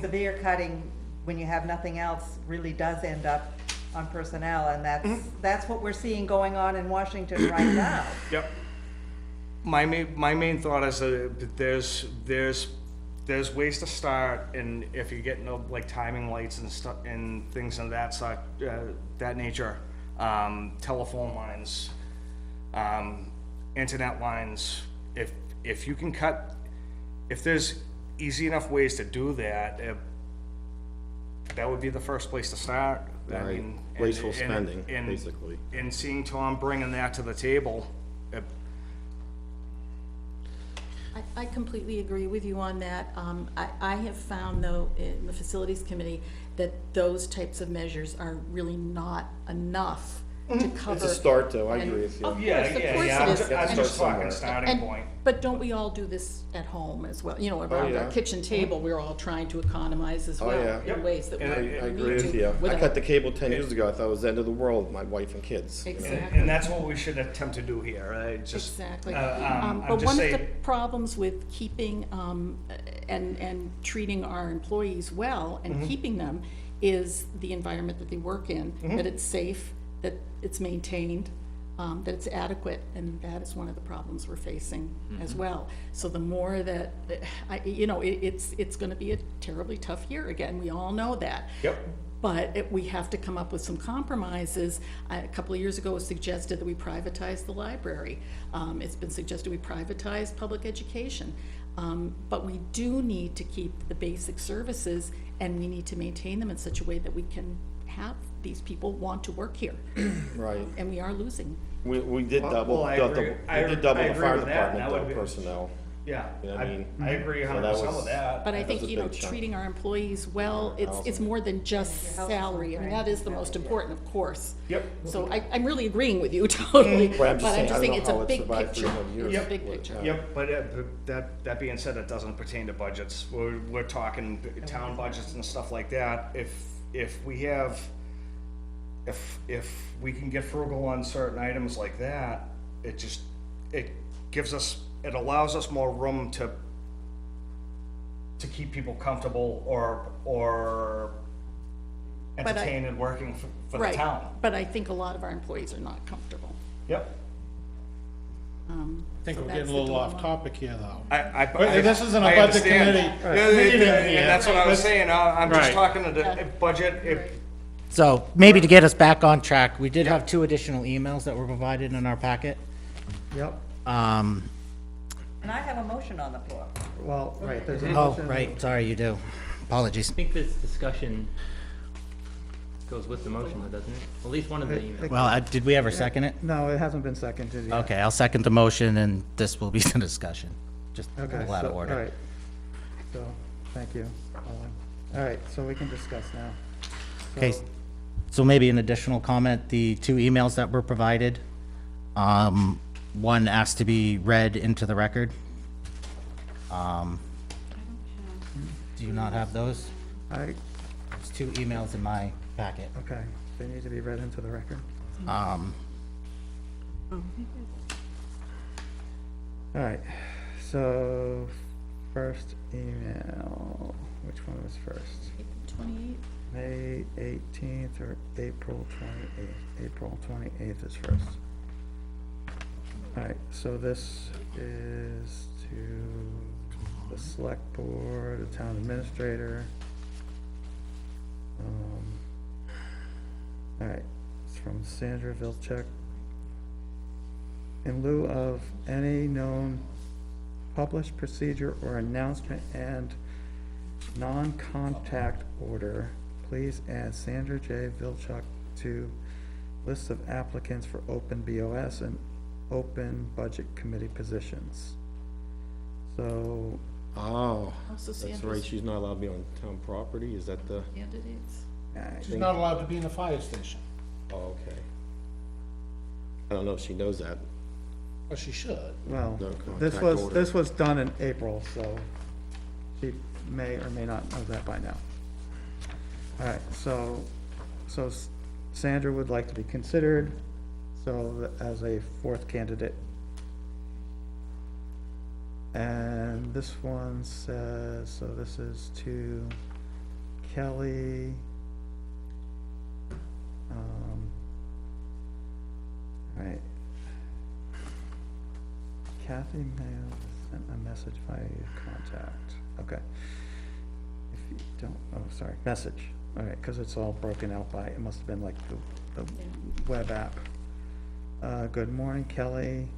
severe cutting, when you have nothing else, really does end up on personnel, and that's what we're seeing going on in Washington right now. Yep. My main thought is that there's ways to start, and if you get into like timing lights and stuff and things of that nature, telephone lines, internet lines, if you can cut, if there's easy enough ways to do that, that would be the first place to start. Right. Wasteful spending, basically. And seeing Tom bringing that to the table, I completely agree with you on that. I have found, though, in the Facilities Committee, that those types of measures are really not enough to cover. It's a start, though, I agree with you. Of course it is. I'm just talking And- starting point. But don't we all do this at home as well? Around yeah. our kitchen table, we're all trying to economize as Oh, well yeah. in ways that we And I need to. agree with you. I without- cut the cable 10 years ago, I thought it was the end of the world with my wife and kids. Exactly. And that's what we should attempt to do here, Exactly. I'm But just one of the saying, problems with keeping, and treating our employees well and keeping them is the environment that they work in, that it's safe, that it's maintained, that it's adequate, and that is one of the problems we're facing as well. So the more that, it's gonna be a terribly tough year again, we all know that. Yep. But we have to come up with some compromises. A couple of years ago, it was suggested that we privatize the library. It's been suggested we privatize public education. But we do need to keep the basic services, and we need to maintain them in such a way that we can have these people want to work here. Right. And we are losing We did Well, double, I double, agree. we did double I the agree fire with that, and that department would though, be- personnel. Yeah, You know what I mean? I agree So that 100% was- with that. But I That think, was a you know, big chunk. treating our employees well, it's more than just salary. I mean, that is the most important, of course. Yep. So I'm really agreeing with you totally, But but I'm I'm just saying, just I saying don't it's know a how it big survived picture. 300 years. It's a big picture. Yep, but that being said, it doesn't pertain to budgets. We're talking town budgets and stuff like that. If we have, if we can get frugal on certain items like that, it gives us, it allows us more room to keep people comfortable or But I- entertained and working for the Right, town. but I think a lot of our employees are not comfortable. Yep. I think So we're that's getting a the little off dilemma. topic here, though. I This isn't a I budget understand. committee Yeah, meeting and here. that's what I was saying, I'm just Right. talking to the budget, So maybe to get us back on track, we did have 2 additional emails that were provided in our packet. Yep, Um, And I have a motion on the floor. well, right, there's a oh, motion. right, sorry, you do. Apologies. I think this discussion goes with the motion, though, doesn't it? At least one of the emails. Well, did we ever second it? No, it hasn't been seconded yet. Okay, I'll second the motion, and this will be the discussion. Just a Okay, little out of so, all order. right. So, thank you, Owen. All right, so we can discuss now. Okay, So- so maybe an additional comment, the 2 emails that were provided, one asked to be read into the record. Do you not have those? I, There's 2 emails in my packet. okay, they need to be read into the record. All right, so, first email, which one was first? 28, May 18th or April 28th? April 28th is first. All right, so this is to the select board, the town administrator. All right, it's from Sandra Vilchek. In lieu of any known published procedure or announcement and non-contact order, please add Sandra J. Vilchuk to list of applicants for open BOS and open budget committee positions. So, Oh, Also that's right, Sandra's- she's not allowed to be on town property, is that the, candidates. I She's think, not allowed to be in the fire station, oh, okay. I don't know if she knows that. but she should. well, No this contact was, order. this was done in April, so she may or may not know that by now. All right, so Sandra would like to be considered, so as a 4th candidate. And this one says, so this is to Kelly. Right. Kathy Mayo sent a message via contact, okay. If you don't, oh, sorry, message, all right, because it's all broken out by, it must have been like the web app. Good morning, Kelly.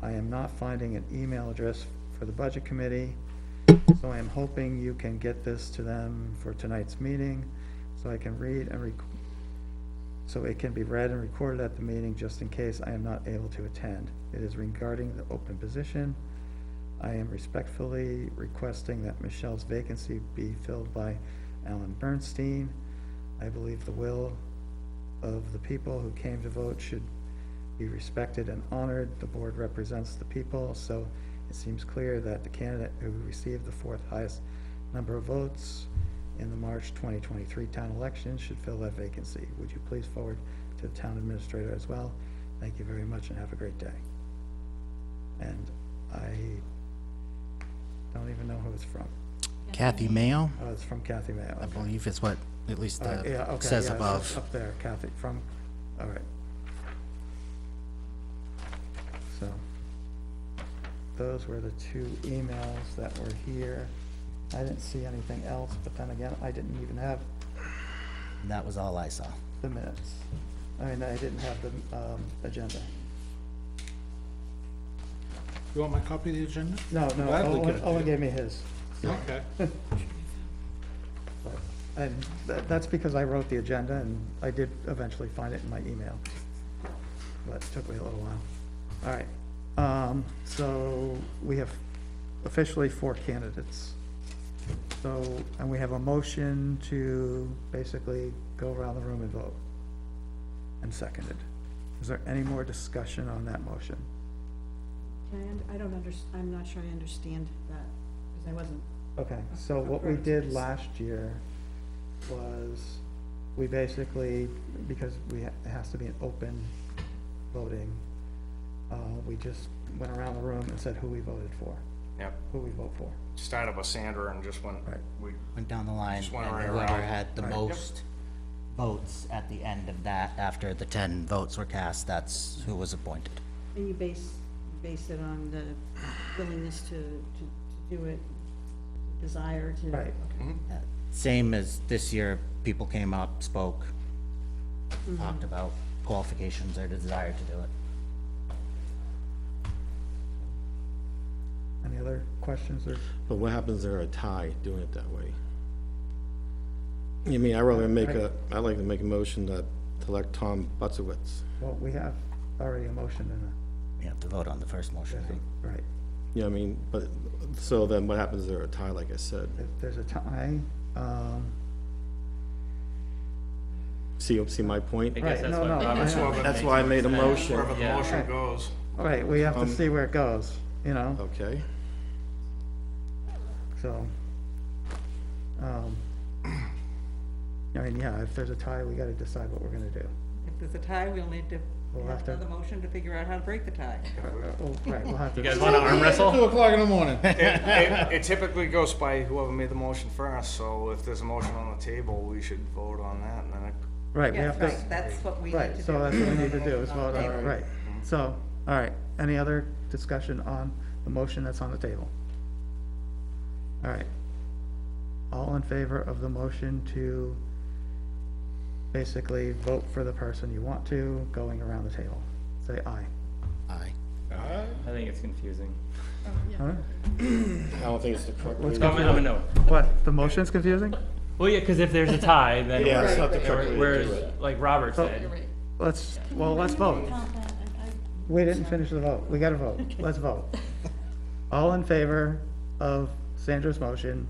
I am not finding an email address for the budget committee, so I am hoping you can get this to them for tonight's meeting, so I can read and so it can be read and recorded at the meeting, just in case I am not able to attend. It is regarding the open position. I am respectfully requesting that Michelle's vacancy be filled by Alan Bernstein. I believe the will of the people who came to vote should be respected and honored. The board represents the people, so it seems clear that the candidate who received the 4th highest number of votes in the March 2023 town election should fill that vacancy. Would you please forward to the town administrator as well? Thank you very much and have a great day. And I don't even know who it's from. Kathy Mayo, Oh, it's from Kathy Mayo. I Okay. believe is what at least Yeah, okay, says yeah, it's above. up there, Kathy, from, all right. So, those were the 2 emails that were here. I didn't see anything else, but then again, I didn't even have That was all I saw. the minutes. I mean, I didn't have the, agenda. You want my copy of the agenda? No, Gladly give it to Owen you. gave me his. Okay. And that's because I wrote the agenda and I did eventually find it in my email. but it took me a little while. All right, so we have officially 4 candidates. So, and we have a motion to basically go around the room and vote. And seconded. Is there any more discussion on that motion? I don't I'm not sure I understand that, because I wasn't. Okay, so what we did last year was, we basically, because it has to be an open voting, we just went around the room and said who we voted for, Yep, who we vote for. started with Sandra and just went, Right. we, Went down the line, Just went and right whoever around. had the Right. most votes at the end of that, after the 10 votes were cast, that's who was appointed. And you base it on the willingness to do it, desire to. Right. Same as this year, people came up, spoke, talked about qualifications or desire to do it. Any other questions or? But what happens if there a tie doing it that way? I mean, I'd like to make a motion to elect Tom Butzowitz. Well, we have already a motion and You have to vote on the first motion. a, right. You know what I mean? But, so then what happens if there a tie, like I said? If there's a tie, See my point? I guess Right, that's no, what no, Robert's. I- That's why I made a motion. wherever the Yeah. motion goes. all right, we have to see where it goes, you know, Okay. so. I mean, yeah, if there's a tie, we gotta decide what we're gonna do. If there's a tie, we'll need to We'll have have to- another motion to figure out how to break the tie. Right, we'll have to. You guys wanna arm wrestle? 2:00 in the morning. It typically goes by whoever made the motion first, so if there's a motion on the table, we should vote on that, and then Right, we Yeah, have to. right, that's what we need to do. Right, so that's what we need to do, is On the vote on table. it, right. So, all right, any other discussion on the motion that's on the table? All right. All in favor of the motion to basically vote for the person you want to, going around the table? Say aye. Aye. I think it's confusing. All right. I don't think it's the correct way to do I'm it. a no. What, the motion's confusing? Well, yeah, because if there's a tie, then Yeah, it's we're- not the correct way to do whereas, it. like Robert So- said, Let's vote. We didn't finish the vote. We gotta vote. Let's vote. All in favor of Sandra's motion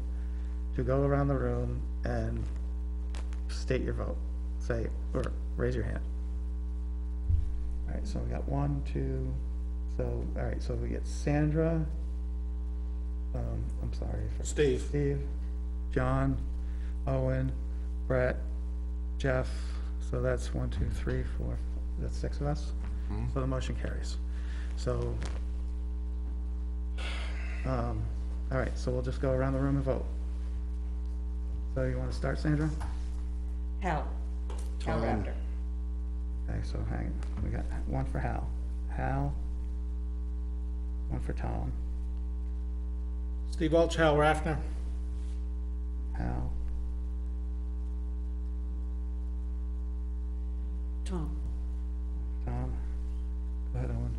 to go around the room and state your vote? Say, or raise your hand. All right, so we got 1, 2, so, all right, so we get Sandra, I'm sorry. Steve. Steve, John, Owen, Brett, Jeff, so that's 1, 2, 3, 4, that's 6 of us? So the motion carries. So, all right, so we'll just go around the room and vote. So you wanna start, Sandra? Hal. Hal Raptor. Okay, so hang, we got 1 for Hal. Hal, 1 for Tom, Steve Welch, Hal Raffner. Hal, Tom, Tom, go ahead, Owen.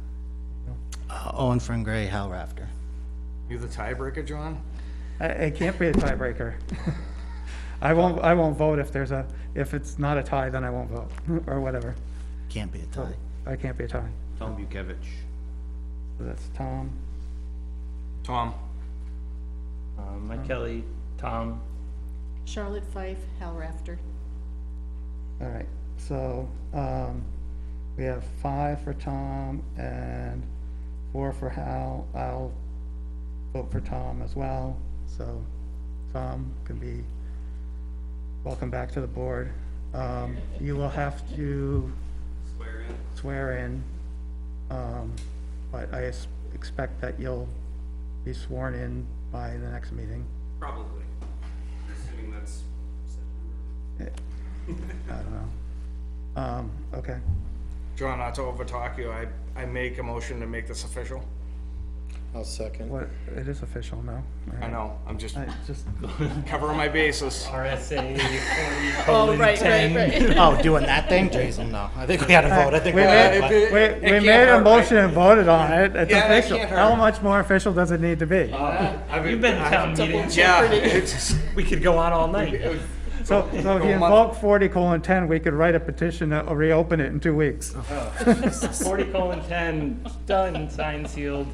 Owen Friend Gray, Hal Rafter. you the tiebreaker, John? It can't be a tiebreaker. I won't vote if it's not a tie, then I won't vote, or whatever. Can't be a tie. I can't be a tie. Tom Bukevich. So that's Tom, Tom? Mike Kelly, Tom, Charlotte Fife, Hal Rafter. all right, so, we have 5 for Tom and 4 for Hal. I'll vote for Tom as well, so Tom can be welcome back to the board. You will have to swear in, but I expect that you'll be sworn in by the next meeting. Probably. Assuming that's I don't know. Okay, John, not to overtalk you, I make a motion to make this official. I'll second. what, it is official, no? I know, I'm just I just, covering my bases. RSA 40:10. Oh, right. Oh, doing that thing? Jason, no. I think we had a vote. I think we had a vote. we made a motion and voted on it, it's Yeah, that official. can't hurt. How much more official does it need to be? You've been to town meetings. Yeah, it's just, We could go on all night. So if you invoke 40:10, we could write a petition to reopen it in 2 weeks. 40:10, done, signed, sealed.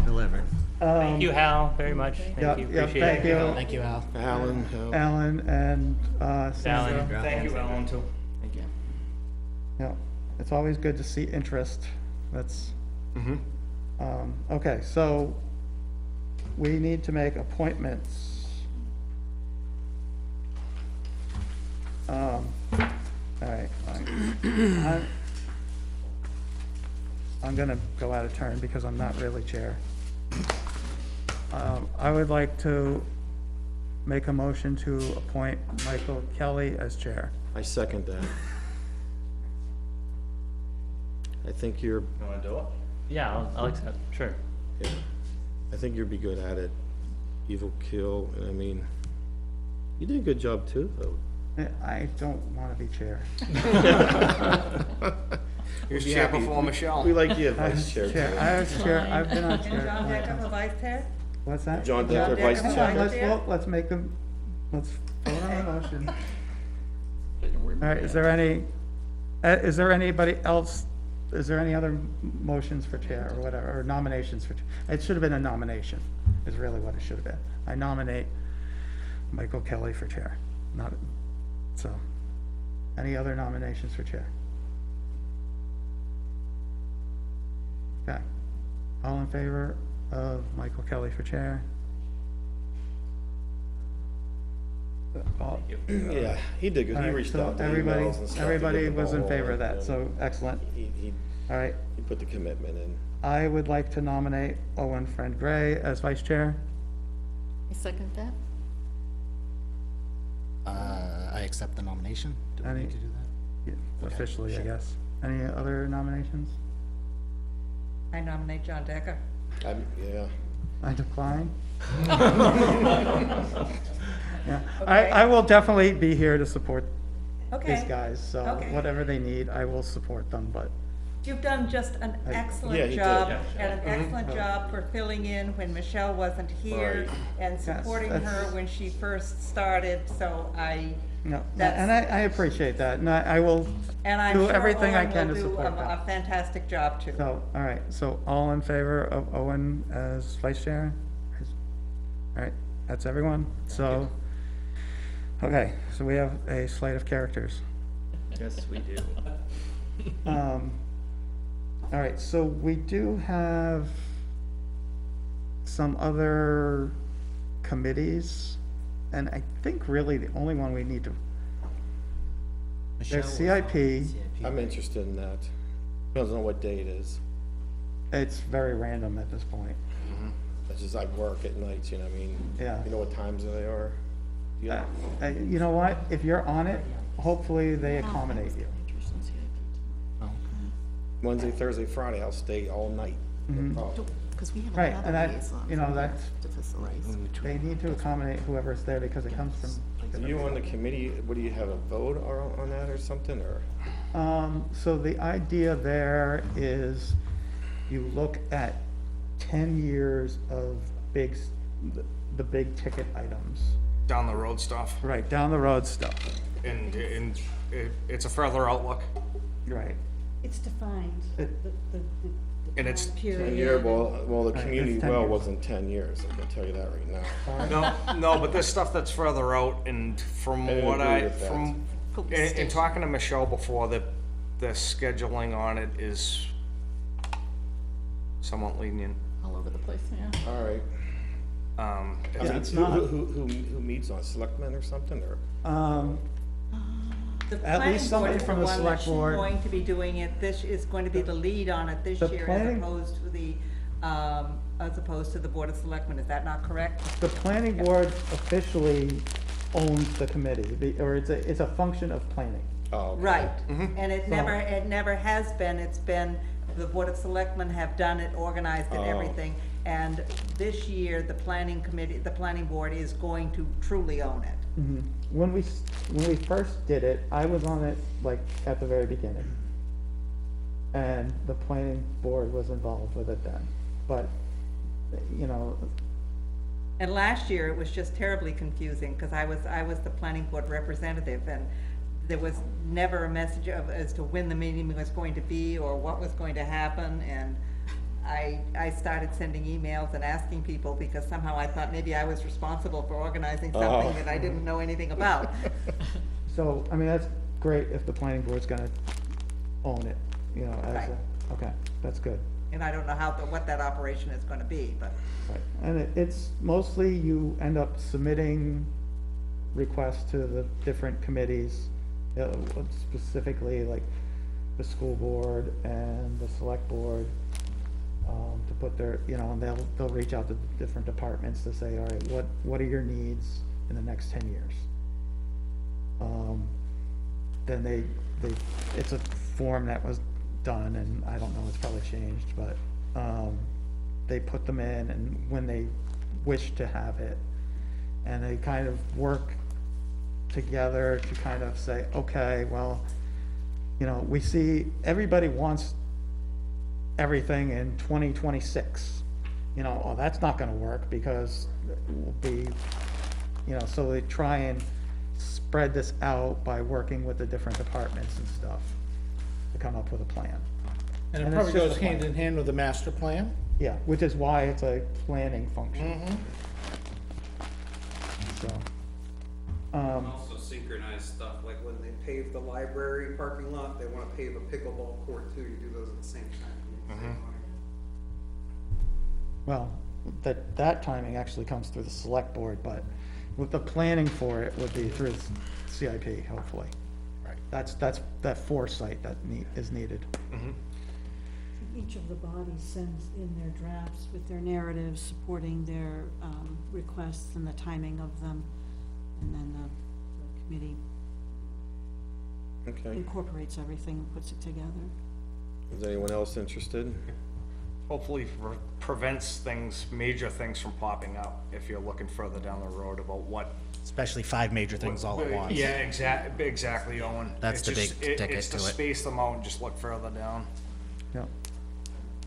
Delivered. Thank you, Hal, very much. Yeah, Thank you, yeah, appreciate thank it. you. Thank you, Al. Alan and, Sandra. Alan. Thank you, Alan, too. Thank you. Yeah, it's always good to see interest. That's, okay, so we need to make appointments. All right, fine. I'm gonna go out of turn because I'm not really chair. I would like to make a motion to appoint Michael Kelly as chair. I second that. I think you're, You wanna do it? Yeah, I'll accept, sure. yeah, I think you'd be good at it. Evil kill, and I mean, you did a good job too, though. I don't wanna be chair. He was chair before Michelle. We like you as I was vice chair too. I was chair, I've been on And chair. John plenty of Decker times. for vice chair? What's that? John Decker, Decker, vice vice chair. Let's chair. vote, let's make them, let's vote on the motion. All right, is there anybody else, is there any other motions for chair or whatever, or nominations for chair? It should have been a nomination, is really what it should have been. I nominate Michael Kelly for chair, not, so, any other nominations for chair? Okay, all in favor of Michael Kelly for chair? All- Yeah, he did good. All He right, reached so out to everybody, emails and stuff. to everybody get the was in ball favor of rolling, that, so and excellent. He All right, put the commitment in. I would like to nominate Owen Friend Gray as vice chair. I second that. I accept the nomination. Do we Any- need to do that? Yeah, officially, I guess. Any other nominations? I nominate John Decker. Yeah. I decline. Yeah, I will definitely be here to support these Okay. guys, so Okay. whatever they need, I will support them, but, You've done just an Yeah, excellent he did. job, Yeah. and an excellent job for filling in when Michelle wasn't here, Right. and supporting her that's- when she first started, so no, That's- and I appreciate that, and I will and I'm do sure everything I Owen can to will do support that. a fantastic job too. So, all right, so all in favor of Owen as vice chair? All right, that's everyone, so, okay, so we have a slate of characters. Yes, we do. All right, so we do have some other committees, and I think really the only one we need to, there's CIP, I'm interested in that. Depends on what day it is. it's very random at this point. It's just I work at nights, you know what I mean? Yeah. You know what times they are? Yeah. You know what, if you're on it, hopefully they accommodate you. Wednesday, Thursday, Friday, I'll stay all night. No problem. Because we have Right, another and that, liaison you know, from that's, the facilities. they need to accommodate whoever's there because it comes from. So you on the committee, what do you have, a vote on that or something, or? So the idea there is you look at 10 years of the big ticket items. Down the road stuff, Right, down the road stuff, and it's a further outlook, right. It's defined, the and it's, period. 10 year, well, the Right, community it's 10 well years. wasn't 10 years, I can tell you that right now. no, but there's stuff that's further out, and from I what agree with that. from, in talking to Michelle before, the scheduling on it is somewhat lenient. All over the place, yeah. All right. Yeah, it's Who, not- who meets on, selectmen or something, or? The At least somebody planning board is from the one select that's board. going to be doing it, this is going to be the lead on it this The year planning- as opposed to the Board of Selectmen, is that not correct? The planning board officially owns the committee, or it's a function of planning. Oh, okay. Right, and it So- never has been, it's been, the Board of Selectmen have done it, organized it, Oh. everything. And this year, the planning committee, the planning board is going to truly own it. When we first did it, I was on it like at the very beginning. And the planning board was involved with it then, but, you know, And last year, it was just terribly confusing, because I was the planning board representative, and there was never a message as to when the meeting was going to be, or what was going to happen, and I started sending emails and asking people, because somehow I thought maybe I was responsible for organizing something that I didn't know anything about. So, I mean, that's great if the planning board's gonna own it, you know, as Right. a, okay, that's good. And I don't know what that operation is gonna be, but, Right, and it's mostly you end up submitting requests to the different committees, specifically like the school board and the select board, to put their, you know, and they'll reach out to different departments to say, all right, what are your needs in the next 10 years? Then they, it's a form that was done, and I don't know, it's probably changed, but, they put them in, and when they wish to have it, and they kind of work together to kind of say, okay, well, you know, we see everybody wants everything in 2026. You know, oh, that's not gonna work because we'll be, you know, so they try and spread this out by working with the different departments and stuff to come up with a plan. And it And probably it's just goes a plan. hand in hand with the master plan? Yeah, which is why it's a planning function. So, Also synchronize stuff, like when they pave the library parking lot, they wanna pave a pickleball court too, you do those at the same time. well, that timing actually comes through the select board, but with the planning for it would be through CIP, hopefully. Right. That's, that foresight that is needed. Each of the bodies sends in their drafts with their narratives supporting their requests and the timing of them, and then the committee Okay. incorporates everything and puts it together. Is anyone else interested? Hopefully prevents things, major things from popping up, if you're looking further down the road about what. Especially 5 major things all at once. Yeah, exactly, Owen. That's It's the just- big ticket It's to to it. space them out and just look further down. Yeah.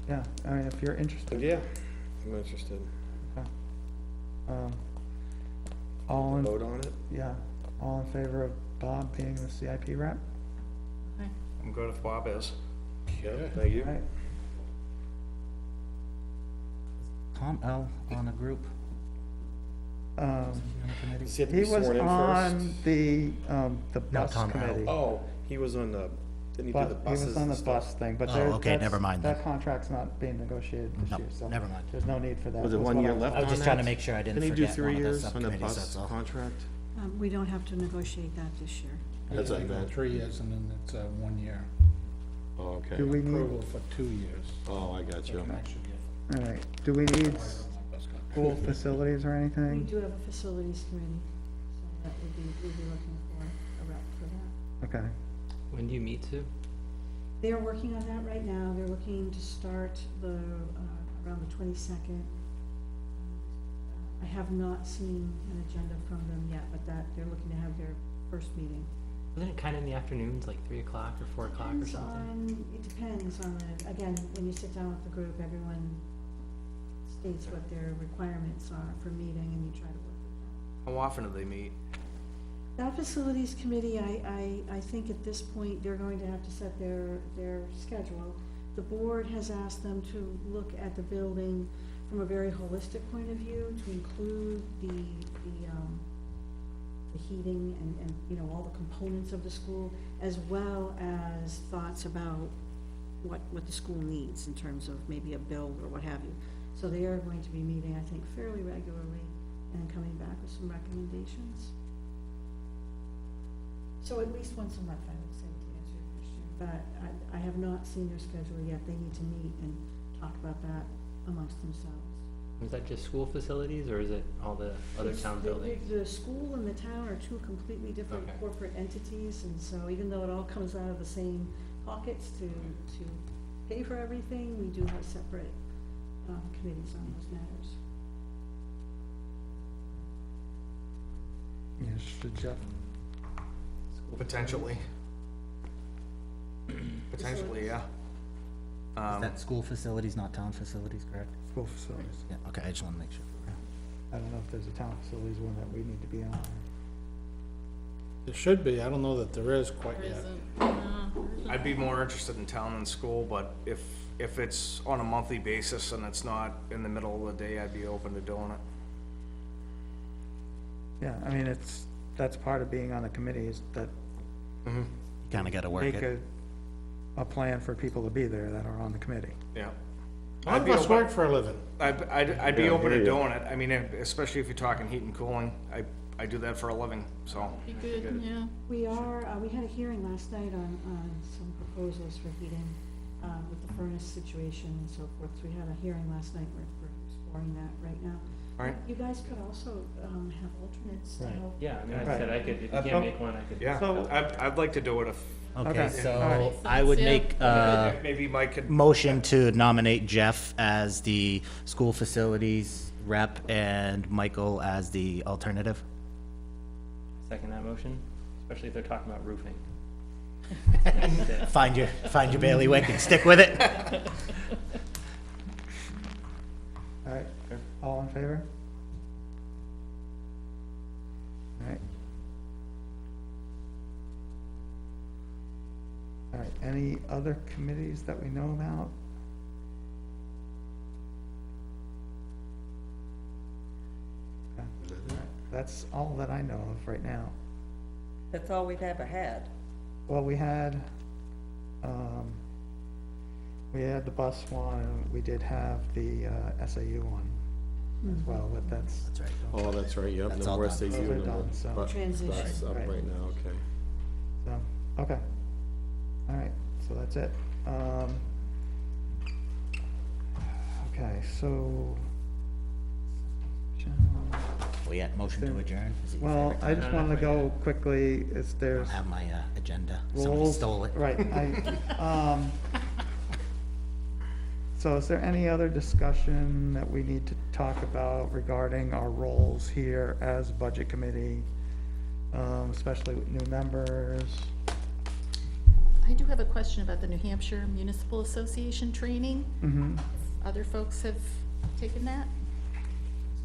Yeah, I mean, if you're interested. Yeah, I'm interested. Okay. All in, Vote on it? yeah, all in favor of Bob being the CIP rep? I'm good if Bob is. Yeah, thank you. All right. Tom L. on a group. Does he have to He be was sworn in on first? the bus Tom committee. Oh, he was on the, didn't he do the But he buses was on and the stuff? bus thing, but Oh, there, okay, that's- never mind then. that contract's not being negotiated this No, year, so. never mind. There's no need for that. Was it was 1 what year I- left I was on just trying to that? make sure I didn't Didn't he do forget 3 one of the years on the subcommittees, that's bus all. contract? We don't have to negotiate that this year. That's what I meant. 3 years and then it's 1 year. Oh, okay. Do we need, Approval for 2 years. Oh, I got you. all right, do we need school facilities or We anything? do have a facilities committee, so that we'd be looking for a rep for that. Okay, When do you meet, Sue? They are working on that right now. They're looking to start around the 22nd. I have not seen an agenda from them yet, but they're looking to have their first meeting. Isn't it kind of in the afternoons, like 3 o'clock or 4 o'clock or something? It depends on again, when you sit down with the group, everyone states what their requirements are for meeting, and you try to work with them. How often do they meet? That facilities committee, I think at this point, they're going to have to set their schedule. The board has asked them to look at the building from a very holistic point of view, to include the heating and, you know, all the components of the school, as well as thoughts about what the school needs in terms of maybe a build or what have you. So they are going to be meeting, I think, fairly regularly, and coming back with some recommendations. So at least once a month, I would say, to answer your question, but I have not seen their schedule yet. They need to meet and talk about that amongst themselves. Is that just school facilities, or is it all the other town buildings? The school and the town are two completely different Okay. corporate entities, and so even though it all comes out of the same pockets to pay for everything, we do have separate committees on those matters. yes, should Jeff, Potentially. Potentially, yeah. Is that school facilities, not town facilities, correct? school facilities. Yeah, okay, I just want to make sure. I don't know if there's a town facilities one that we need to be on. There should be, I don't know that there is quite There yet. isn't, I'd be more interested in town than school, but if it's on a monthly basis and it's not in the middle of the day, I'd be open to doing it. Yeah, I mean, that's part of being on a committee is that Kinda gotta work make it. a plan for people to be there that are on the committee. Yeah. None of us work for a living. I'd be open to doing it. I mean, especially if you're talking heat and cooling. I do that for a living, so. be good, yeah. We had a hearing last night on some proposals for heating, with the furnace situation and so forth. So we had a hearing last night, we're exploring that right now. Right. You guys could also, have alternates to Right. help. Yeah, I mean, I Right. said I could, if you can't make one, I could. Yeah, So- I'd like to do it if, Okay, Okay, so alright. I would Yeah. make maybe Mike could. motion to nominate Jeff as the school facilities rep and Michael as the alternative. Second that motion, especially if they're talking about roofing. Find your bailiwick and stick with it. All right, all in favor? All right. All right, any other committees that we know about? Okay. All right, that's all that I know of right now. That's all we've ever had. Well, we had the bus one, and we did have the SAU one as well, but that's. That's right. Oh, that's right, yep, That's no all more done. SAU Those are and done, so- the Transition. bus up Right. right now, okay. So, okay. All right, so that's it. Okay, so. We had motion to adjourn. Is it your Well, favorite I time? just wanted to go quickly, is I there's don't have my agenda. Somebody rules. stole it. Right, so is there any other discussion that we need to talk about regarding our roles here as Budget Committee? Especially with new members? I do have a question about the New Hampshire Municipal Association training. Mm-hmm, Other folks have taken that?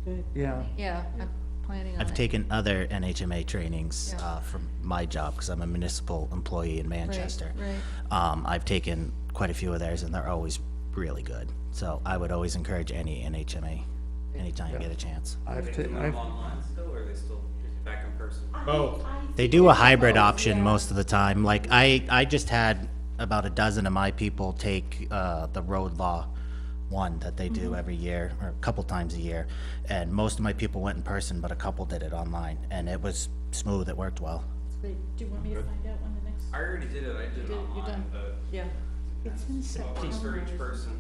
Good. yeah. Yeah, I'm planning on it. I've taken other NHMA trainings Yeah. from my job because I'm a municipal employee in Manchester. right. I've taken quite a few of theirs and they're always really good. So I would always encourage any NHMA anytime you get a chance. I've, Online still, or are they still back in person? Both. They do a hybrid option most of the time. Like I just had about a dozen of my people take the road law one that they do every year or a couple times a year. And most of my people went in person, but a couple did it online and it was smooth. It worked well. Great. Do you want me to find out when the next? I already did it, I did it You're online, done. but Yeah. It's in it's for September. each person.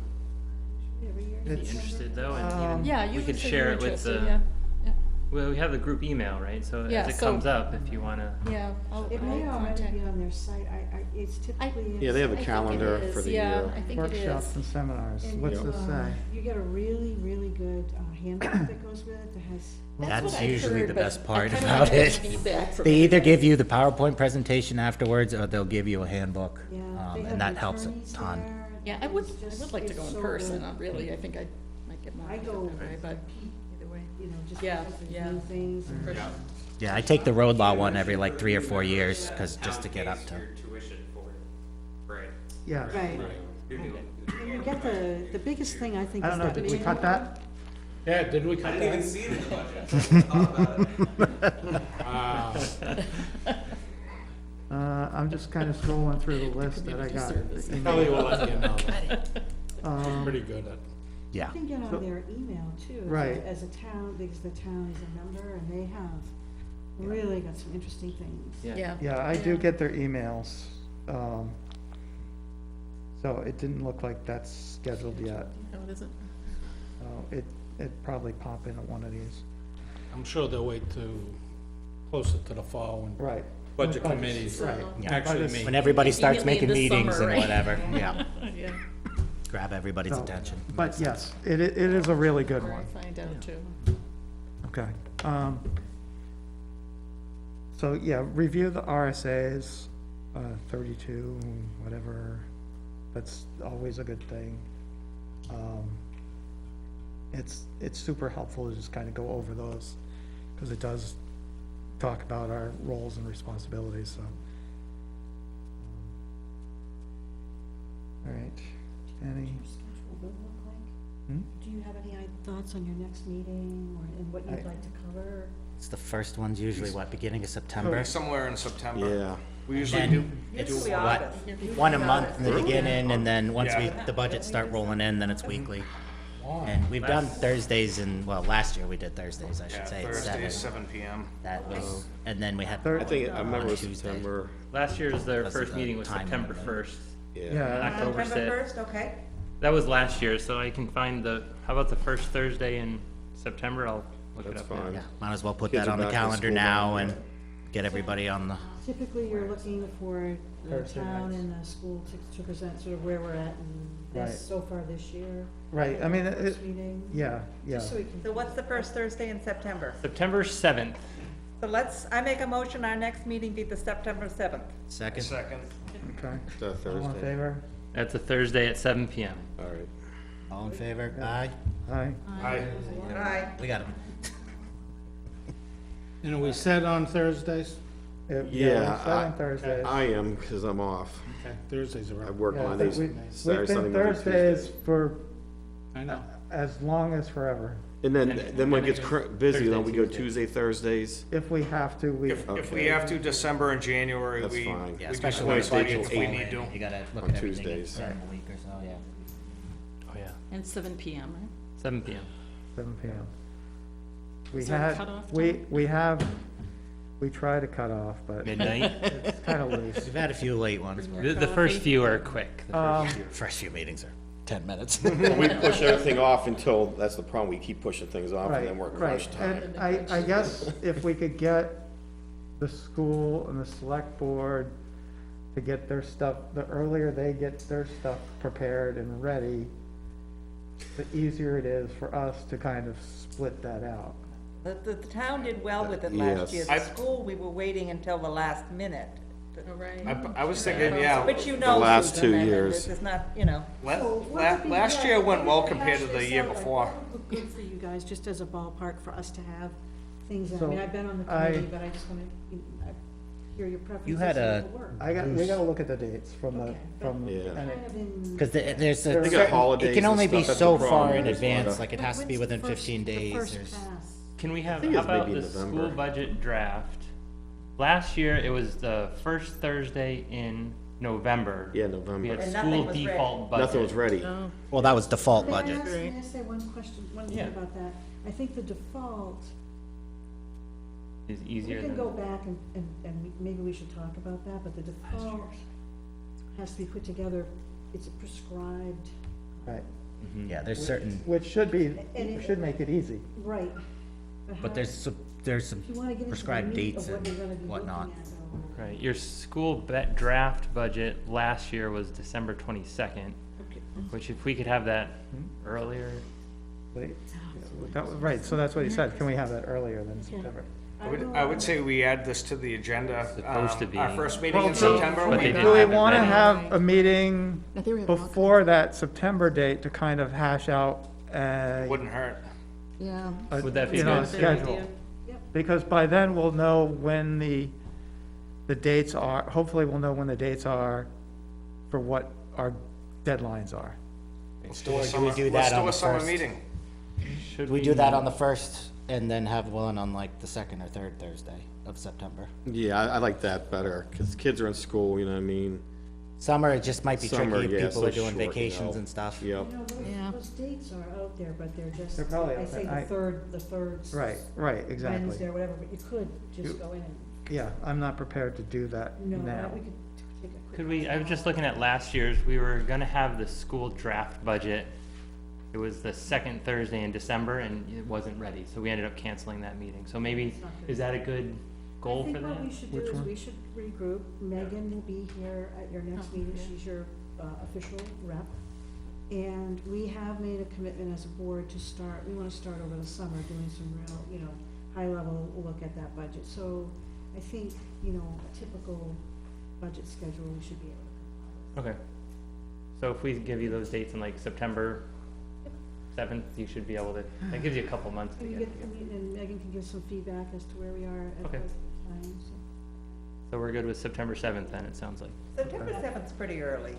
Every year. Be It's- interested though, and even, Yeah, we you could said you share were it with interested, the, yeah. Yeah. well, we have the group email, right? So Yeah, as it so- comes up, if you wanna, Yeah. It may already be on their site, it's typically. Yeah, they have a I think it calendar is, for the yeah, year. I think it workshops is. and seminars, And what's you, this say? You get a really, really good handbook that goes with it that has. That's what I usually heard, the but best I part kinda about wanted it. feedback from They either everybody. give you the PowerPoint presentation afterwards or they'll give you a handbook. Yeah, they have And that helps a attorneys ton. there. Yeah, I would like to go It's in so person, good. really, I think I might get more I out go of it that way, but either way. You know, just Yeah, because there's yeah. new things. and- Yeah, I take the road law one every like 3 or 4 years, just to get up to. Your tuition for it, right? Yeah, Right. You're doing- And you get the biggest thing I think I is don't know, that. did we cut that? Yeah, did we I cut didn't even that? see the budget. I just thought about it. I'm just kind of scrolling through the list that I got. Kelly will let you know. Um, Pretty good at. Yeah. You can get on their email too. Right. As a town, because the town is a member and they have really got some interesting things. Yeah. Yeah, I do get their emails. So it didn't look like that's scheduled yet. No, it isn't. It'd probably pop in at one of these. I'm sure they'll wait to closer to the fall when Right. budget committees Right. actually Budget- meet. When everybody starts Immediately making in the meetings summer, and right? whatever, yeah, Yeah. grab everybody's So, attention. But yes, it is a really good Or I one. find out too. Okay. So, yeah, review the RSAs, 32, whatever, that's always a good thing. it's super helpful to just kind of go over those, because it does talk about our roles and responsibilities, so. All right, any, Your schedule will look like? Hmm? Do you have any thoughts on your next meeting or and what you'd like to cover? It's the first one's usually what, beginning of September? Somewhere in September. Yeah. We usually And do. it's Usually what, August. one a month in the beginning, and then once Yeah. the budgets start rolling in, then it's weekly. And we've done Thursdays and, well, last year we did Thursdays, I Yeah, should say, at Thursday, 7. 7 PM. That was, and then we had. I think, I remember it was Tuesday. September, Last year's, their Because first of the meeting was time September limit. first. yeah. yeah, October September 6th. 1st, okay. That was last year, so I can find how about the first Thursday in September? I'll look it That's up. fine. Yeah, might as well put Kids that are on the back in calendar school now by and get everybody on the, Typically, you're looking for the Thursday town nights. and the school to present sort of where we're at and Right. this so far this year. right, I mean, Next meeting. yeah, yeah. Just so we can. So what's the first Thursday in September? September 7th. So I make a motion, our next meeting be the September 7th. second. Second. Okay, It's a all in Thursday. favor? That's a Thursday at 7 PM. All right. All in favor? Aye. Aye, Aye. Aye. We got him. You know, we said on Thursdays? yeah, Yeah, seven Thursdays. I am, because I'm off. Okay, Thursdays are I up. work Yeah, Mondays, we've Saturday, Sunday, been Monday, Thursdays Tuesday. for I know. as long as forever. And then when it gets busy, then we go Tuesday. Tuesday, Thursdays. If we have to, we, If we have to, December and January, That's we, fine. we Yeah, can especially play when it's budget budget if we need to. You gotta look On at everything in Tuesdays. a week or so, yeah. Oh, yeah. And 7 PM, right? 7 PM. 7 PM. We Is there a had, cutoff we try to cut off, but Midnight? it's kind of loose. We've had a few late ones. The first few are quick. The first few. First few meetings are 10 minutes. We push everything off until, that's the problem, we keep pushing things off and then we're Right, crushed. and I guess if we could get the school and the select board to get their stuff, the earlier they get their stuff prepared and ready, the easier it is for us to kind of split that out. The town did well with it last Yes. year. The school, we were waiting until the last minute. Oh, right. I was thinking, yeah, Which you know, last Susan, 2 and years. this is not, you know. last year went well compared to the year before. What would look good for you guys, just as a ballpark for us to have things, I So, mean, I've been on the I- committee, but I just wanna hear your preferences. You had and a- what work. We gotta look at the dates from the, Okay. from, Yeah. and Kind of in. Because there's a They got certain, holidays it can and only be stuff, that's so the far problem. in There's a lot advance, of- like it has to be When's the within 15 days. first There's, pass? Can we have, think how it's about maybe the in school November. budget draft? Last year, it was the first Thursday in November. Yeah, We November. had And nothing school was ready. default budget. Nothing was ready. well, that was default May I budget. ask- May I say one question, one thing Yeah. about that? I think the default, Is we easier can than. go back and maybe we should talk about that, but the default has to be put together, it's a prescribed, right, Yeah, there's certain, which should be, And it- should make it easy. right. but how- there's some If you wanna get into the prescribed meat dates of what and you're gonna be whatnot. looking at, though. Right, your school draft budget last year was December 22nd, Okay. which if we could have that earlier, Wait, right, so that's what he said, can we have that earlier than September? I would say we add this to the agenda. Supposed to be. Our first meeting in Well, so- September. But they we- didn't Do we have it wanna ready. have a meeting I think we have all before that September date to kind of hash out a, Wouldn't hurt. Yeah. Would that be you know, a good? schedule? Because by then we'll know when the dates are, hopefully we'll know when the dates are for what our deadlines are. Let's do a Or do we summer, do let's that do on a the summer first? meeting. Should We do that on the first and then have one on like the second or third Thursday of September. Yeah, I like that better, because kids are in school, you know what I mean? Summer, it just might be Summer, tricky if yeah, people so are doing short, you vacations know. and stuff. Yep. You know, Yeah. those dates are out there, but they're just, They're probably I out say there. the third. Right, exactly. Wednesday or whatever, but you could just go in and, Yeah, I'm not prepared to do that no, now. we could take a quick. Could we, I was just looking at last year's, we were gonna have the school draft budget. It was the second Thursday in December and it wasn't ready, so we ended up canceling that meeting. So maybe, is that a good goal for I think what that? we should do Which is one? we should regroup. Megan will be here at your next meeting. She's your official rep. And we have made a commitment as a board to start, we wanna start over the summer doing some real, you know, high-level look at that budget. So I think, you know, a typical budget schedule, we should be able to. Okay. So if we give you those dates in like September, 7th, you should be able to, that gives you a couple months to And get together. and Megan can give some feedback as to where we are at Okay. the time, so. So we're good with September 7th then, it sounds like. September 7th's pretty early.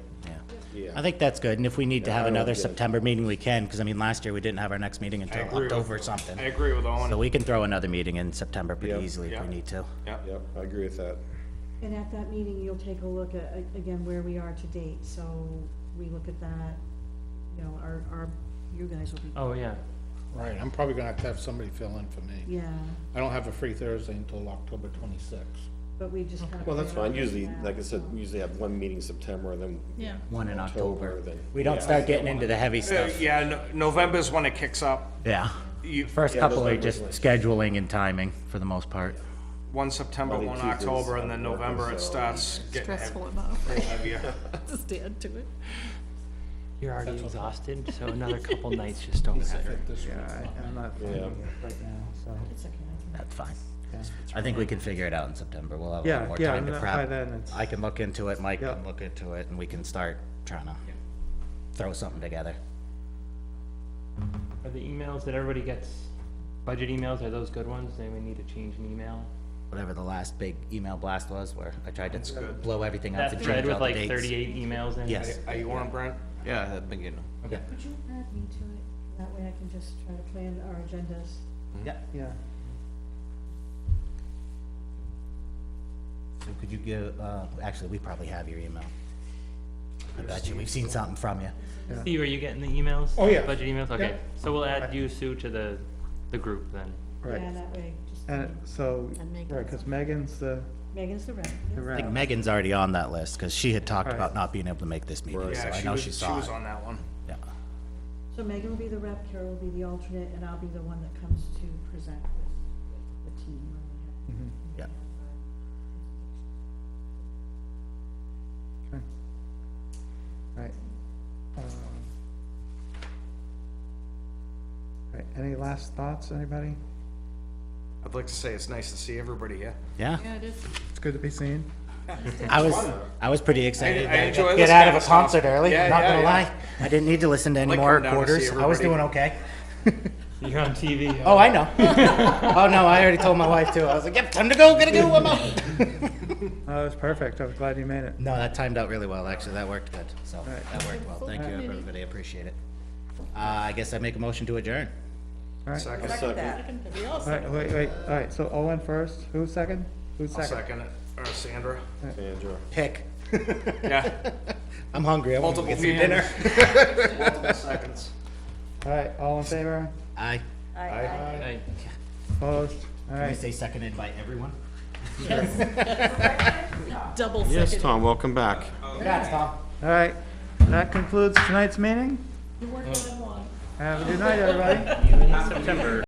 Yeah. I think that's good, and if we need to Yeah, have I another like it. September meeting, we can, because I mean, last year we didn't have our next meeting until agree with- October or something. I agree with Owen. So we can throw another meeting in September pretty Yep. easily if Yeah. we need to. Yep, I agree with that. And at that meeting, you'll take a look at, again, where we are to date, so we look at that, you know, you guys will be. Oh, yeah. Right, I'm probably gonna have to have somebody fill in for me. Yeah, I don't have a free Thursday until October 26th. but we just kind of. Well, that's fine. Usually, like I said, we usually have one meeting in September, and then Yeah. One in October. then. We don't start getting into the heavy stuff. Yeah, November's when it kicks up. Yeah. You, First Yeah, couple are November's just like- scheduling and timing for the most part. one September, Monday, one Tuesdays, October, and then I'm working, November it so- starts getting Stressful enough, heavier. just add to it. You're already exhausted, so another couple nights just don't matter. Yeah, I'm not finding Yeah. it right now, so. It's okay, I can. That's fine. Yeah. I think we can figure it out in September. We'll have a Yeah, little more yeah, time to and prep. by then it's- I can look into it, Mike Yeah. can look into it, and we can start trying to throw something together. Are the emails that everybody gets, budget emails, are those good ones? Does anyone need to change an email? Whatever the last big email blast was, where I tried to blow everything up That and thread change with all the like dates. 38 emails in? Yes. Are you on, Brent? Yeah, I've been getting them. Okay. Would you add me to it? That way I can just try to plan our agendas. Yeah. Yeah, So could you give, actually, we probably have your email. I bet you, we've seen something from you. Steve, are you getting the emails? Oh, yeah. Budget emails? Okay, Yeah. so we'll add you, Sue, to the group then. right. Yeah, that way, just, And so, And Megan's- right, because Megan's the Megan's the rep. yeah. I think rep. Megan's already on that list, because she had talked Right. about not being able to make this meeting, Right. so Yeah, I know she she saw was it. on that one. Yeah. So Megan will be the rep, Carol will be the alternate, and I'll be the one that comes to present with the team when we have. Yeah. Okay. Right. Right, any last thoughts, anybody? I'd like to say it's nice to see everybody here. Yeah, Yeah, it is. It's good to be seen. I was pretty excited I to enjoy get this out kind of a of stuff. concert early, Yeah, not yeah, gonna yeah. lie. I didn't need to listen to any like more coming down to see quarters. I was doing everybody. okay. You're on TV. Oh, I know. Oh, no, I already told my wife too. I was like, yep, time to go, gotta go, I'm out. Oh, it was perfect. I was glad you made it. No, that timed out really well, actually. That worked good. So, Right. that worked well. Thank you, Alright. everybody. I appreciate it. I guess I make a motion to adjourn. All right, Second, Second that. We all all right, wait, all right, so Owen first. Who's second? Who's I'll second? second it, or Sandra. Sandra. Pick. Yeah, I'm hungry. I want to multiple get some dinner. hands. Multiple seconds. All right, all in favor? Aye. Hey. Opposed? All Can I right. say seconded by everyone? double Yes, second. Tom, welcome back. Congrats, Tom. All right, that concludes tonight's meeting. You worked on it long. Have a good night, everybody. In September.